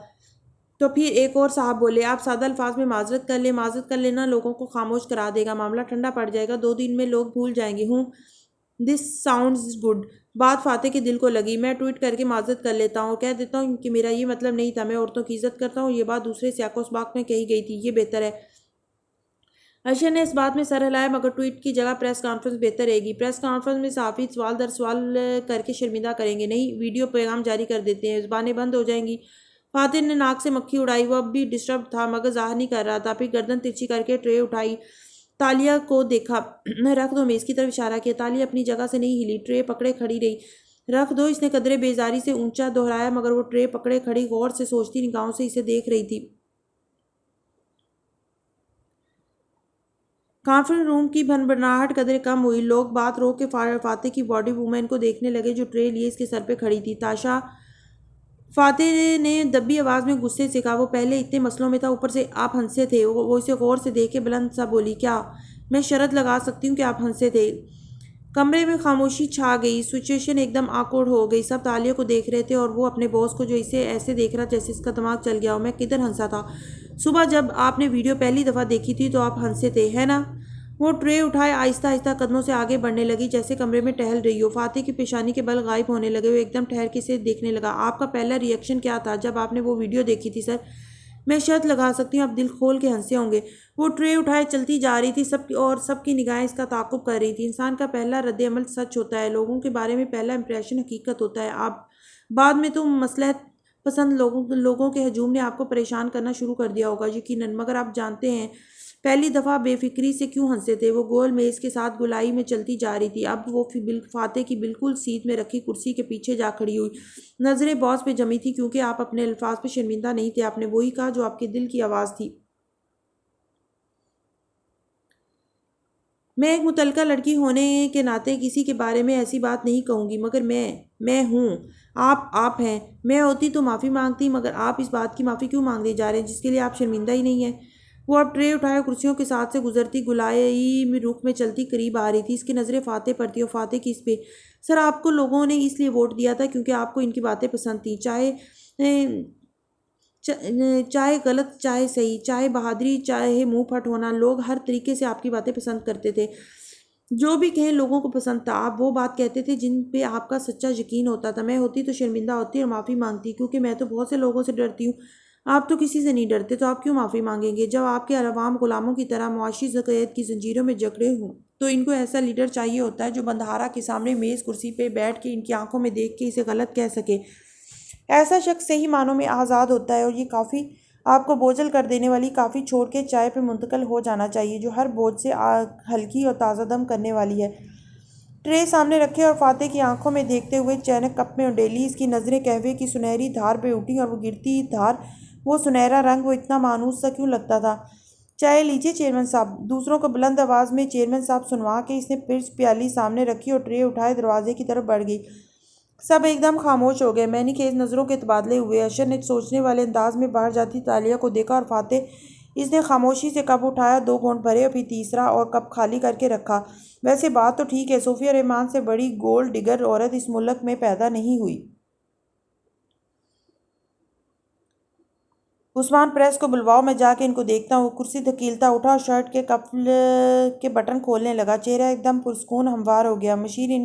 تو پھر ایک اور صاحب بولے، آپ سادہ الفاظ میں معذرت کر لیں، معذرت کر لینا لوگوں کو خاموش کرا دے گا، معاملہ ٹھنڈا پڑ جائے گا، 2 دن میں لوگ بھول جائیں گے۔ دس ساؤنڈز گڈ۔ بات فاتح کے دل کو لگی۔ میں ٹویٹ کر کے معذرت کر لیتا ہوں اور کہہ دیتا ہوں کہ میرا یہ مطلب نہیں تھا، میں عورتوں کی عزت کرتا ہوں، یہ بات دوسرے سیاق و سباق میں کہی گئی تھی، یہ بہتر ہے۔ اشر نے اس بات میں سر ہلایا، مگر ٹویٹ کی جگہ پریس کانفرنس بہتر رہے گی۔ پریس کانفرنس میں صحافی سوال در سوال کر کے شرمندہ کریں گے، نہیں ویڈیو پیغام جاری کر دیتے ہیں، زبانیں بند ہو جائیں گی۔ فاتح نے ناک سے مکھی اڑائی، وہ اب بھی ڈسٹرب تھا مگر ظاہر نہیں کر رہا تھا۔ پھر گردن ترچھی کر کے ٹرے اٹھائی، تالیہ کو دیکھا، رکھ دو میز کی طرف اشارہ کیا۔ تالیہ اپنی جگہ سے نہیں ہلی، ٹرے پکڑے کھڑی رہی۔ رکھ دو، اس نے قدرے بیزاری سے اونچا دہرایا، مگر وہ ٹرے پکڑے کھڑی غور سے سوچتی نگاہوں سے اسے دیکھ رہی تھی۔ کانفرنس روم کی بھنبھناہٹ قدرے کم ہوئی۔ لوگ بات روک کے فاتح کی باڈی وومن کو دیکھنے لگے جو ٹرے لیے اس کے سر پہ کھڑی تھی۔ تاشا، فاتح نے دبی آواز میں غصے سے کہا، وہ پہلے اتنے مسئلوں میں تھا، اوپر سے آپ ہنسے تھے۔ وہ اسے غور سے دیکھ کے بلند سا بولی، کیا میں شرط لگا سکتی ہوں کہ آپ ہنسے تھے؟ کمرے میں خاموشی چھا گئی۔ سچویشن ایک دم آکورڈ ہو گئی۔ سب تالیہ کو دیکھ رہے تھے اور وہ اپنے باس کو جو اسے ایسے دیکھ رہا جیسے اس کا دماغ چل گیا ہو۔ میں کدھر ہنسا تھا؟ صبح جب آپ نے ویڈیو پہلی دفعہ دیکھی تھی تو آپ ہنسے تھے، ہے نا؟ وہ ٹرے اٹھائے آہستہ آہستہ قدموں سے آگے بڑھنے لگی جیسے کمرے میں ٹہل رہی ہو۔ فاتح کی پیشانی کے بل غائب ہونے لگے۔ وہ ایک دم ٹھہر کے اسے دیکھنے لگا۔ آپ کا پہلا ری ایکشن کیا تھا جب آپ نے وہ ویڈیو دیکھی تھی؟ سر، میں شرط لگا سکتی ہوں آپ دل کھول کے ہنسے ہوں گے۔ وہ ٹرے اٹھائے چلتی جا رہی تھی، سب کی نگاہیں اس کا تعاقب کر رہی تھی۔ انسان کا پہلا رد عمل سچ ہوتا ہے، لوگوں کے بارے میں پہلا امپریشن حقیقت ہوتا ہے۔ آپ بعد میں تو مصلحت پسند لوگوں کے ہجوم نے آپ کو پریشان کرنا شروع کر دیا ہوگا، یقیناً، مگر آپ جانتے ہیں پہلی دفعہ بے فکری سے کیوں ہنسے تھے؟ وہ گول میز کے ساتھ گولائی میں چلتی جا رہی تھی۔ اب وہ فاتح کی بالکل سیٹ میں رکھی کرسی کے پیچھے جا کھڑی ہوئی، نظریں باس پہ جمی تھی کیونکہ آپ اپنے الفاظ پہ شرمندہ نہیں تھے۔ آپ نے وہی کہا جو آپ کے دل کی آواز تھی۔ میں ایک متعلقہ لڑکی ہونے کے ناطے کسی کے بارے میں ایسی بات نہیں کہوں گی، مگر میں ہوں، آپ ہیں۔ میں ہوتی تو معافی مانگتی، مگر آپ اس بات کی معافی کیوں مانگنے جا رہے ہیں جس کے لیے آپ شرمندہ ہی نہیں ہیں؟ وہ اب ٹرے اٹھائے کرسیوں کے ساتھ سے گزرتی گولائی میں رخ میں چلتی قریب آ رہی تھی۔ اس کی نظریں فاتح پر تھی اور فاتح کی اس پہ۔ سر، آپ کو لوگوں نے اس لیے ووٹ دیا تھا کیونکہ آپ کو ان کی باتیں پسند تھیں، چاہے غلط چاہے صحیح، چاہے بہادری چاہے منہ پھٹ ہونا، لوگ ہر طریقے سے آپ کی باتیں پسند کرتے تھے۔ جو بھی کہیں لوگوں کو پسند تھا۔ آپ وہ بات کہتے تھے جن پہ آپ کا سچا یقین ہوتا تھا۔ میں ہوتی تو شرمندہ ہوتی اور معافی مانگتی، کیونکہ میں تو بہت سے لوگوں سے ڈرتی ہوں۔ آپ تو کسی سے نہیں ڈرتے، تو آپ کیوں معافی مانگیں گے؟ جب آپ کے عوام غلاموں کی طرح معاشی قید کی زنجیروں میں جکڑے ہوں تو ان کو ایسا لیڈر چاہیے ہوتا ہے جو بندھارا کے سامنے میز کرسی پہ بیٹھ کے ان کی آنکھوں میں دیکھ کے اسے غلط کہہ سکے۔ ایسا شخص صحیح معنوں میں آزاد ہوتا ہے، اور یہ کافی آپ کو بوجھل کر دینے والی کافی چھوڑ کے چائے پہ منتقل ہو جانا چاہیے جو ہر بوجھ سے ہلکی اور تازہ دم کرنے والی ہے۔ ٹرے سامنے رکھے اور فاتح کی آنکھوں میں دیکھتے ہوئے چینک کپ میں اڈیلی اس کی نظریں قہوے کی سنہری دھار پہ اٹھیں، اور وہ گرتی دھار، وہ سنہرا رنگ، وہ اتنا مانوس سا کیوں لگتا تھا؟ چائے لیجیے چیئرمین صاحب، دوسروں کو بلند آواز میں چیئرمین صاحب سنوا کے اس نے پھر پیالی سامنے رکھی اور ٹرے اٹھائے دروازے کی طرف بڑھ گئی۔ سب ایک دم خاموش ہو گئے۔ مینی خیز نظروں کے تبادلے ہوئے۔ اشر نے سوچنے والے انداز میں باہر جاتی تالیہ کو دیکھا اور فاتح، اس نے خاموشی سے کپ اٹھایا، 2 گھونٹ بھرے اور پھر تیسرا اور کپ خالی کر کے رکھا۔ ویسے بات تو ٹھیک ہے، صوفیہ رحمان سے بڑی گولڈ ڈگر عورت اس ملک میں پیدا نہیں ہوئی۔ عثمان، پریس کو بلواؤ، میں جا کے ان کو دیکھتا ہوں۔ وہ کرسی دھکیلتا اٹھا اور شرٹ کے کفل کے بٹن کھولنے لگا۔ چہرہ ایک دم پرسکون ہموار ہو گیا۔ مشیر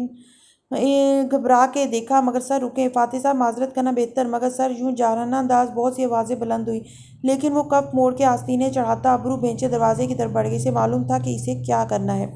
گھبرا کے دیکھا، مگر سر رکے۔ فاتح صاحب، معذرت کرنا بہتر، مگر سر، یوں جارحانہ انداز۔ بہت سی آوازیں بلند ہوئیں، لیکن وہ کپ موڑ کے آستینے چڑھاتا ابرو بھینچے دروازے کی طرف بڑھ گیا۔ اسے معلوم تھا کہ اسے کیا کرنا ہے۔